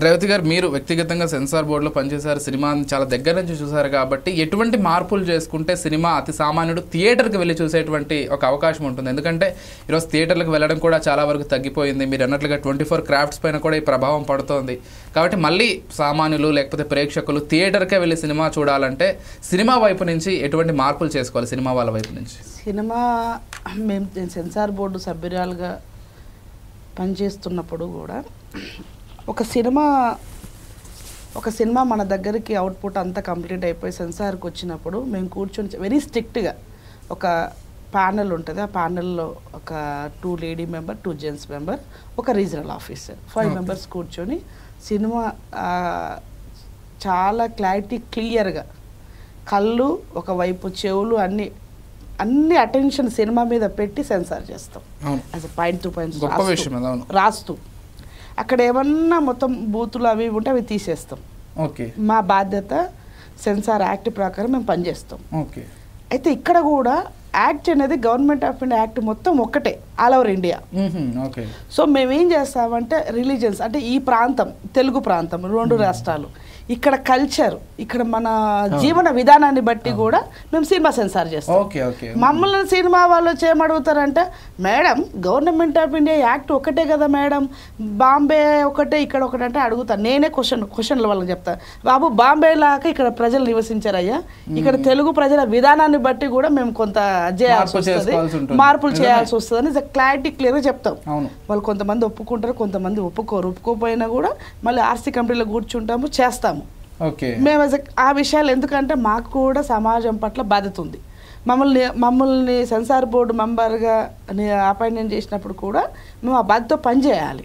రేవతి గారు, మీరు వ్యక్తిగతంగా సెన్సార్ బోర్డులో పనిచేశారు, సినిమాని చాలా దగ్గర నుంచి చూసారు. కాబట్టి ఎటువంటి మార్పులు చేసుకుంటే సినిమా అతి సామాన్యుడు థియేటర్కి వెళ్ళి చూసేటువంటి ఒక అవకాశం ఉంటుంది? ఎందుకంటే ఈరోజు థియేటర్లకు వెళ్ళడం కూడా చాలా వరకు తగ్గిపోయింది. మీరు అన్నట్లుగా 24 క్రాఫ్ట్స్ పైన కూడా ఈ ప్రభావం పడుతోంది. కాబట్టి మళ్ళీ సామాన్యులు లేకపోతే ప్రేక్షకులు థియేటర్కే వెళ్ళి సినిమా చూడాలంటే సినిమా వైపు నుంచి ఎటువంటి మార్పులు చేసుకోవాలి? సినిమా వాళ్ళ వైపు నుంచి సినిమా మేము సెన్సార్ బోర్డు సభ్యురాలుగా పనిచేస్తున్నప్పుడు కూడా ఒక సినిమా మన దగ్గరికి అవుట్పుట్ అంతా కంప్లీట్ అయిపోయి సెన్సార్కి వచ్చినప్పుడు మేము కూర్చొని వెరీ స్ట్రిక్ట్గా ఒక ప్యానెల్ ఉంటుంది. ఆ ప్యానెల్లో ఒక 2 లేడీ మెంబర్, 2 జెంట్స్ మెంబర్, ఒక రీజనల్ ఆఫీసర్, 5 మెంబర్స్ కూర్చొని సినిమా చాలా క్లియర్గా కళ్ళు ఒకవైపు చెవులు అన్ని అటెన్షన్ సినిమా మీద పెట్టి సెన్సార్ చేస్తాం. యాజ్ పాయింట్ టు పాయింట్ రాస్తూ అక్కడ ఏమన్నా మొత్తం బూతులు అవి ఉంటే అవి తీసేస్తాం. మా బాధ్యత సెన్సార్ యాక్ట్ ప్రకారం మేము పనిచేస్తాం. అయితే ఇక్కడ కూడా యాక్ట్ అనేది గవర్నమెంట్ ఆఫ్ ఇండియా యాక్ట్ మొత్తం ఒక్కటే ఆల్ ఓవర్ ఇండియా. సో మేమేం చేస్తామంటే రిలీజియన్స్ అంటే ఈ ప్రాంతం తెలుగు ప్రాంతం 2 రాష్ట్రాలు ఇక్కడ కల్చర్ ఇక్కడ మన జీవన విధానాన్ని బట్టి కూడా మేము సినిమా సెన్సార్ చేస్తాం. మమ్మల్ని సినిమా వాళ్ళు చేయమడుగుతారంటే madam government of India act ఒకటే కదా మేడం, బాంబే ఒకటే ఇక్కడ ఒకటే అంటే అడుగుతాను. నేనే క్వశ్చన్లు వాళ్ళకి చెప్తాను. బాబు బాంబే లాగా ఇక్కడ ప్రజలు నివసించారయ్యా, ఇక్కడ తెలుగు ప్రజల విధానాన్ని బట్టి కూడా మేము కొంత చేయాల్సి వస్తుంది, మార్పులు చేయాల్సి వస్తుంది అని క్లారిటీ క్లియర్గా చెప్తాం. వాళ్ళు కొంతమంది ఒప్పుకుంటారు, కొంతమంది ఒప్పుకోరు. ఒప్పుకోపోయినా కూడా మళ్ళీ ఆర్సీ కంపెనీలో కూర్చుంటాము, చేస్తాము. మేము ఆ విషయాలు ఎందుకంటే మాకు కూడా సమాజం పట్ల బాధ్యత ఉంది. మమ్మల్ని సెన్సార్ బోర్డు మెంబర్గా అపాయింట్మెంట్ చేసినప్పుడు కూడా మేము ఆ బాధ్యతతో పనిచేయాలి.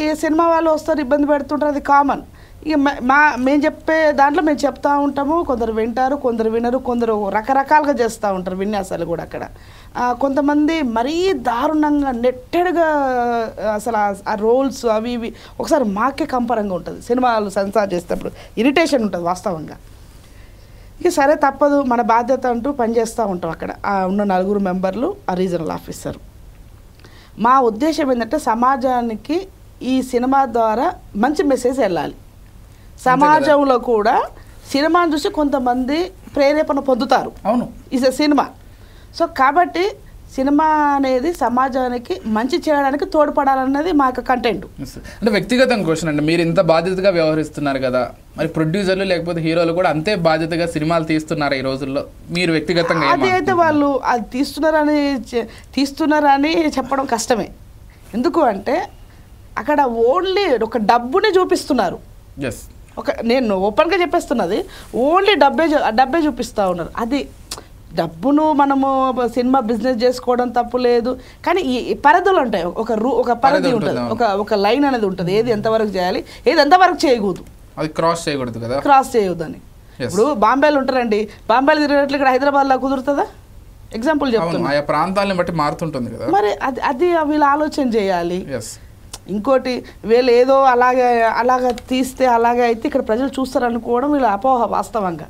ఈ సినిమా వాళ్ళు వస్తారు, ఇబ్బంది పెడుతుంటారు, అది కామన్. ఇక మేము చెప్పే దాంట్లో మేము చెప్తా ఉంటాము. కొందరు వింటారు, కొందరు వినరు, కొందరు రకరకాలుగా చేస్తూ ఉంటారు విన్యాసాలు కూడా. అక్కడ కొంతమంది మరీ దారుణంగా నెట్టెడ్గా అసలు ఆ రోల్స్ అవి ఇవి ఒకసారి మాకే కంపరంగా ఉంటుంది. సినిమాలు సెన్సార్ చేసేటప్పుడు ఇరిటేషన్ ఉంటుంది వాస్తవంగా. ఇక సరే తప్పదు, మన బాధ్యత అంటూ పనిచేస్తూ ఉంటాం. అక్కడ ఉన్న 4 మెంబర్లు, ఆ రీజనల్ ఆఫీసర్. మా ఉద్దేశం ఏంటంటే సమాజానికి ఈ సినిమా ద్వారా మంచి మెసేజ్ వెళ్ళాలి. సమాజంలో కూడా సినిమాను చూసి కొంతమంది ప్రేరేపణ పొందుతారు. అవును, ఇది సినిమా. సో కాబట్టి సినిమా అనేది సమాజానికి మంచి చేయడానికి తోడ్పడాలన్నది మా యొక్క కంటెంట్. అంటే వ్యక్తిగతంగా క్వశ్చన్ అండి, మీరు ఇంత బాధ్యతగా వ్యవహరిస్తున్నారు కదా, మరి ప్రొడ్యూసర్లు లేకపోతే హీరోలు కూడా అంతే బాధ్యతగా సినిమాలు తీస్తున్నారు ఈ రోజుల్లో? మీరు వ్యక్తిగతంగా అది అయితే వాళ్ళు అది తీస్తున్నారని చెప్పడం కష్టమే. ఎందుకు అంటే అక్కడ ఓన్లీ ఒక డబ్బుని చూపిస్తున్నారు. నేను ఓపెన్గా చెప్పేస్తున్నది ఓన్లీ డబ్బే చూపిస్తూ ఉన్నారు. అది డబ్బును మనము సినిమా బిజినెస్ చేసుకోవడం తప్పు లేదు, కానీ ఈ పరిధులు ఉంటాయి. ఒక పరిధి ఉంటుంది, ఒక లైన్ అనేది ఉంటుంది. ఏది ఎంతవరకు చేయాలి, ఏది ఎంతవరకు చేయకూడదు, అది క్రాస్ చేయకూడదు కదా, క్రాస్ చేయకూడదు అని. ఇప్పుడు బాంబేలో ఉంటారండి, బాంబేలో తిరిగినట్లు ఇక్కడ హైదరాబాద్లో కుదురుతుందా? ఎగ్జాంపుల్ చెప్తున్నా. ఆయా ప్రాంతాలను బట్టి మారుతుంటుంది కదా. మరి అది వీళ్ళు ఆలోచన చేయాలి. ఇంకోటి వీళ్ళు ఏదో అలాగా తీస్తే అలాగే అయితే ఇక్కడ ప్రజలు చూస్తారు అనుకోవడం వీళ్ళ అపోహ. వాస్తవంగా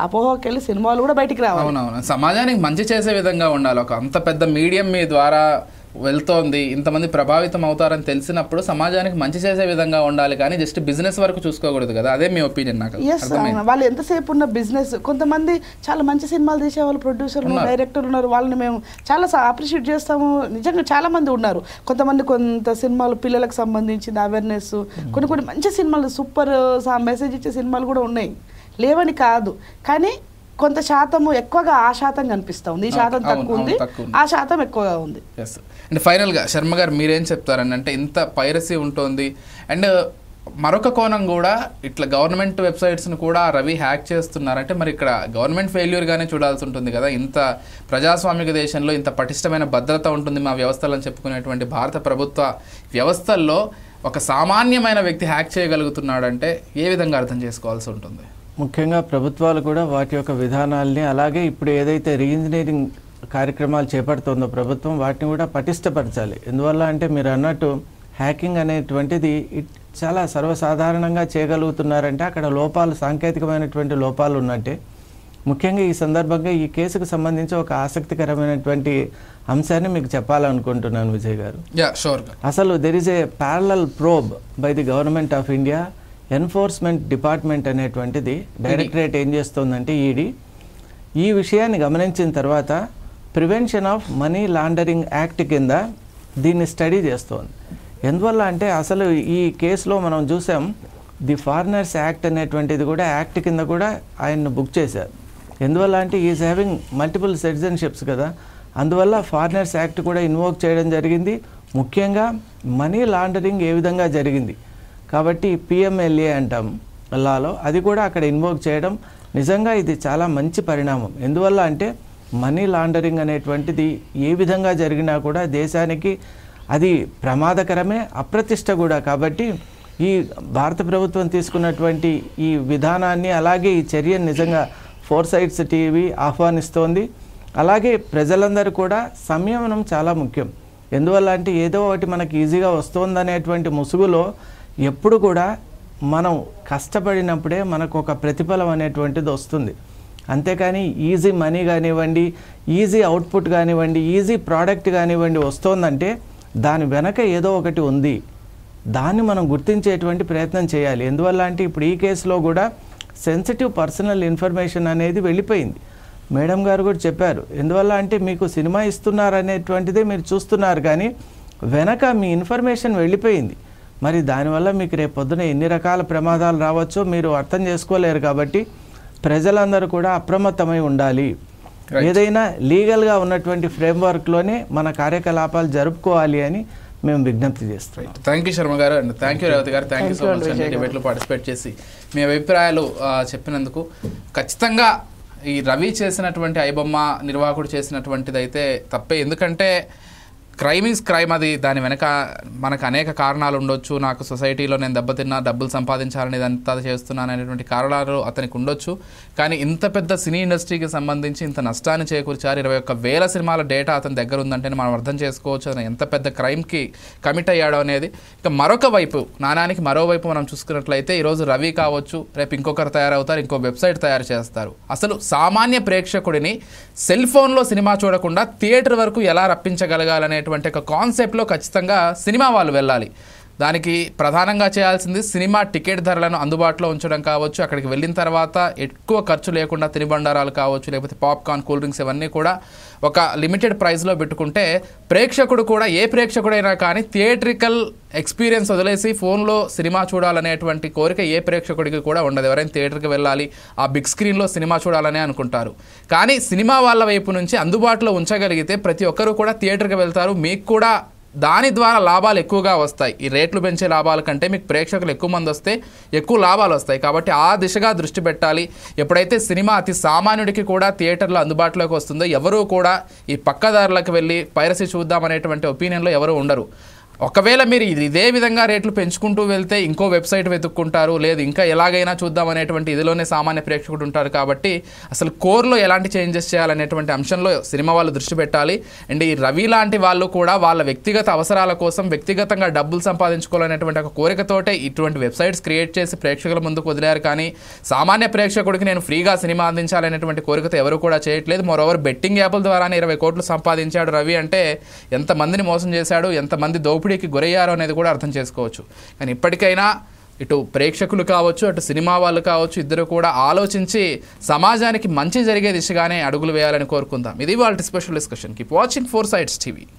అపోహకి వెళ్ళి సినిమాలు కూడా బయటికి రావాలి. అవునవును, సమాజానికి మంచి చేసే విధంగా ఉండాలి. ఒక అంత పెద్ద మీడియం మీ ద్వారా వెళ్తోంది, ఇంతమంది ప్రభావితం అవుతారని తెలిసినప్పుడు సమాజానికి మంచి చేసే విధంగా ఉండాలి, కానీ జస్ట్ బిజినెస్ వరకు చూసుకోకూడదు కదా. అదే మీ ఒపీనియన్? నాకు వాళ్ళు ఎంతసేపు ఉన్న బిజినెస్, కొంతమంది చాలా మంచి సినిమాలు తీసే వాళ్ళు, ప్రొడ్యూసర్లు, డైరెక్టర్లు ఉన్నారు, వాళ్ళని మేము చాలా అప్రిషియేట్ చేస్తాము. నిజంగా చాలా మంది ఉన్నారు. కొంత సినిమాలు పిల్లలకు సంబంధించిన అవేర్నెస్, కొన్ని మంచి సినిమాలు, సూపర్ మెసేజ్ ఇచ్చే సినిమాలు కూడా ఉన్నాయి, లేవని కాదు. కానీ కొంత శాతము ఎక్కువగా ఆ శాతం కనిపిస్తూ ఉంది, ఈ శాతం తక్కువ ఉంది, ఆ శాతం ఎక్కువగా ఉంది. అండ్ ఫైనల్గా శర్మ గారు మీరేం చెప్తారని, అంటే ఇంత పైరసీ ఉంటుంది, అండ్ మరొక కోణం కూడా ఇట్లా గవర్నమెంట్ వెబ్సైట్స్ని కూడా రవి హ్యాక్ చేస్తున్నారంటే మరి ఇక్కడ గవర్నమెంట్ ఫెయిల్యూర్గానే చూడాల్సి ఉంటుంది కదా. ఇంత ప్రజాస్వామిక దేశంలో ఇంత పటిష్టమైన భద్రత ఉంటుంది మా వ్యవస్థలను చెప్పుకునేటువంటి భారత ప్రభుత్వ వ్యవస్థల్లో ఒక సామాన్యమైన వ్యక్తి హ్యాక్ చేయగలుగుతున్నాడంటే ఏ విధంగా అర్థం చేసుకోవాల్సి ఉంటుంది? ముఖ్యంగా ప్రభుత్వాలు కూడా వాటి యొక్క విధానాల్ని, అలాగే ఇప్పుడు ఏదైతే రీఇంజనీరింగ్ కార్యక్రమాలు చేపడుతుందో ప్రభుత్వం, వాటిని కూడా పటిష్టపరచాలి. ఎందువల్ల అంటే మీరు అన్నట్టు హ్యాకింగ్ అనేటువంటిది చాలా సర్వసాధారణంగా చేయగలుగుతున్నారంటే అక్కడ లోపాలు, సాంకేతికమైనటువంటి లోపాలు ఉన్నట్టే. ముఖ్యంగా ఈ సందర్భంగా ఈ కేసుకు సంబంధించి ఒక ఆసక్తికరమైనటువంటి అంశాన్ని మీకు చెప్పాలనుకుంటున్నాను విజయ్ గారు. అసలు there is a parallel probe by the government of India. Enforcement department అనేటువంటిది, డైరెక్టరేట్ ఏం చేస్తుందంటే ఈడీ, ఈ విషయాన్ని గమనించిన తర్వాత prevention of money laundering act కింద దీన్ని స్టడీ చేస్తోంది. ఎందువల్ల అంటే అసలు ఈ కేసులో మనం చూసాం, ది ఫారినర్స్ యాక్ట్ అనేటువంటిది కూడా యాక్ట్ కింద కూడా ఆయన్ని బుక్ చేశారు. ఎందువల్ల అంటే ఈజ్ హ్యావింగ్ మల్టిపుల్ సిటిజన్షిప్స్ కదా, అందువల్ల ఫారినర్స్ యాక్ట్ కూడా ఇన్వోక్ చేయడం జరిగింది. ముఖ్యంగా మనీ లాండరింగ్ ఏ విధంగా జరిగింది కాబట్టి పిఎంఎల్ఏ అంటాం లాలో, అది కూడా అక్కడ ఇన్వోక్ చేయడం నిజంగా ఇది చాలా మంచి పరిణామం. ఎందువల్ల అంటే మనీ లాండరింగ్ అనేటువంటిది ఏ విధంగా జరిగినా కూడా దేశానికి అది ప్రమాదకరమే, అప్రతిష్ట కూడా. కాబట్టి ఈ భారత ప్రభుత్వం తీసుకున్నటువంటి ఈ విధానాన్ని, అలాగే ఈ చర్యను నిజంగా ఫోర్సైట్స్ టీవీ ఆహ్వానిస్తోంది. అలాగే ప్రజలందరూ కూడా సంయమనం చాలా ముఖ్యం. ఎందువల్ల అంటే ఏదో ఒకటి మనకి ఈజీగా వస్తుందనేటువంటి ముసుగులో ఎప్పుడు కూడా మనం కష్టపడినప్పుడే మనకు ఒక ప్రతిఫలం అనేటువంటిది వస్తుంది. అంతేకాని ఈజీ మనీ కానివ్వండి, ఈజీ అవుట్పుట్ కానివ్వండి, ఈజీ ప్రోడక్ట్ కానివ్వండి వస్తుందంటే దాని వెనక ఏదో ఒకటి ఉంది, దాన్ని మనం గుర్తించేటువంటి ప్రయత్నం చేయాలి. ఎందువల్ల అంటే ఇప్పుడు ఈ కేసులో కూడా సెన్సిటివ్ పర్సనల్ ఇన్ఫర్మేషన్ అనేది వెళ్ళిపోయింది. మేడం గారు కూడా చెప్పారు. ఎందువల్ల అంటే మీకు సినిమా ఇస్తున్నారు అనేటువంటిదే మీరు చూస్తున్నారు, కానీ వెనక మీ ఇన్ఫర్మేషన్ వెళ్ళిపోయింది. మరి దానివల్ల మీకు రేపు పొద్దున ఎన్ని రకాల ప్రమాదాలు రావచ్చో మీరు అర్థం చేసుకోలేరు. కాబట్టి ప్రజలందరూ కూడా అప్రమత్తమై ఉండాలి. ఏదైనా లీగల్గా ఉన్నటువంటి ఫ్రేమ్వర్క్లోనే మన కార్యకలాపాలు జరుపుకోవాలి అని మేము విజ్ఞప్తి చేస్తాం. థ్యాంక్ యూ శర్మ గారు, అండ్ థ్యాంక్ యూ రేవతి గారు, థ్యాంక్ యూ సో మచ్ అండి డిబేట్లో పార్టిసిపేట్ చేసి మీ అభిప్రాయాలు చెప్పినందుకు. ఖచ్చితంగా ఈ రవి చేసినటువంటి ఐబొమ్మ నిర్వాహకుడు చేసినటువంటిది అయితే తప్పే. ఎందుకంటే క్రైమ్ ఈజ్ క్రైమ్, అది దాని వెనక మనకు అనేక కారణాలు ఉండొచ్చు. నాకు సొసైటీలో నేను దెబ్బతిన్నా, డబ్బులు సంపాదించాలని ఇదంతా చేస్తున్నాను అనేటువంటి కారణాలు అతనికి ఉండొచ్చు. కానీ ఇంత పెద్ద సినీ ఇండస్ట్రీకి సంబంధించి ఇంత నష్టాన్ని చేకూర్చారు. 21,000 సినిమాల డేటా అతని దగ్గర ఉందంటే మనం అర్థం చేసుకోవచ్చు అతను ఎంత పెద్ద క్రైమ్కి కమిట్ అయ్యాడో అనేది. ఇక మరొక వైపు, నాణానికి మరోవైపు మనం చూసుకున్నట్లయితే ఈరోజు రవి కావచ్చు, రేపు ఇంకొకరు తయారవుతారు, ఇంకో వెబ్సైట్ తయారు చేస్తారు. అసలు సామాన్య ప్రేక్షకుడిని సెల్ ఫోన్లో సినిమా చూడకుండా థియేటర్ వరకు ఎలా రప్పించగలగాలనే ఒక కాన్సెప్ట్లో ఖచ్చితంగా సినిమా వాళ్ళు వెళ్ళాలి. దానికి ప్రధానంగా చేయాల్సింది సినిమా టికెట్ ధరలను అందుబాటులో ఉంచడం కావచ్చు, అక్కడికి వెళ్ళిన తర్వాత ఎక్కువ ఖర్చు లేకుండా తినుబండారాలు కావచ్చు, లేకపోతే పాప్కార్న్, కూల్ డ్రింక్స్ ఇవన్నీ కూడా ఒక లిమిటెడ్ ప్రైస్లో పెట్టుకుంటే ప్రేక్షకుడు కూడా, ఏ ప్రేక్షకుడైనా కానీ థియేట్రికల్ ఎక్స్పీరియన్స్ వదిలేసి ఫోన్లో సినిమా చూడాలనేటువంటి కోరిక ఏ ప్రేక్షకుడికి కూడా ఉండదు. ఎవరైనా థియేటర్కి వెళ్ళాలి, ఆ బిగ్ స్క్రీన్లో సినిమా చూడాలని అనుకుంటారు. కానీ సినిమా వాళ్ళ వైపు నుంచి అందుబాటులో ఉంచగలిగితే ప్రతి ఒక్కరూ కూడా థియేటర్కి వెళ్తారు. మీకు కూడా దాని ద్వారా లాభాలు ఎక్కువగా వస్తాయి. ఈ రేట్లు పెంచే లాభాల కంటే మీకు ప్రేక్షకులు ఎక్కువ మంది వస్తే ఎక్కువ లాభాలు వస్తాయి. కాబట్టి ఆ దిశగా దృష్టి పెట్టాలి. ఎప్పుడైతే సినిమా అతి సామాన్యుడికి కూడా థియేటర్లో అందుబాటులోకి వస్తుందో ఎవరూ కూడా ఈ పక్కదారులకు వెళ్ళి పైరసీ చూద్దామనేటువంటి ఒపీనియన్లో ఎవరు ఉండరు. ఒకవేళ మీరు ఇదే విధంగా రేట్లు పెంచుకుంటూ వెళ్తే ఇంకో వెబ్సైట్ వెతుక్కుంటారు, లేదు ఇంకా ఎలాగైనా చూద్దాం అనేటువంటి ఇదిలోనే సామాన్య ప్రేక్షకుడు ఉంటారు. కాబట్టి అసలు కోర్లో ఎలాంటి చేంజెస్ చేయాలనేటువంటి అంశంలో సినిమా వాళ్ళు దృష్టి పెట్టాలి. అండ్ ఈ రవి లాంటి వాళ్ళు కూడా వాళ్ళ వ్యక్తిగత అవసరాల కోసం వ్యక్తిగతంగా డబ్బులు సంపాదించుకోవాలనేటువంటి ఒక కోరికతోటే ఇటువంటి వెబ్సైట్స్ క్రియేట్ చేసి ప్రేక్షకుల ముందుకు వదిలేరు. కానీ సామాన్య ప్రేక్షకుడికి నేను ఫ్రీగా సినిమా అందించాలనేటువంటి కోరికతో ఎవరు కూడా చేయట్లేదు. మరోవర్ బెట్టింగ్ యాప్ల ద్వారానే 20 కోట్లు సంపాదించాడు రవి అంటే ఎంతమందిని మోసం చేశాడు, ఎంతమంది దోపిడీకి గురయ్యారో అనేది కూడా అర్థం చేసుకోవచ్చు. కానీ ఇప్పటికైనా ఇటు ప్రేక్షకులు కావచ్చు, అటు సినిమా వాళ్ళు కావచ్చు, ఇద్దరు కూడా ఆలోచించి సమాజానికి మంచి జరిగే దిశగానే అడుగులు వేయాలని కోరుకుందాం. ఇది వాళ్ళ special discussion. Keep watching 4 Sides TV.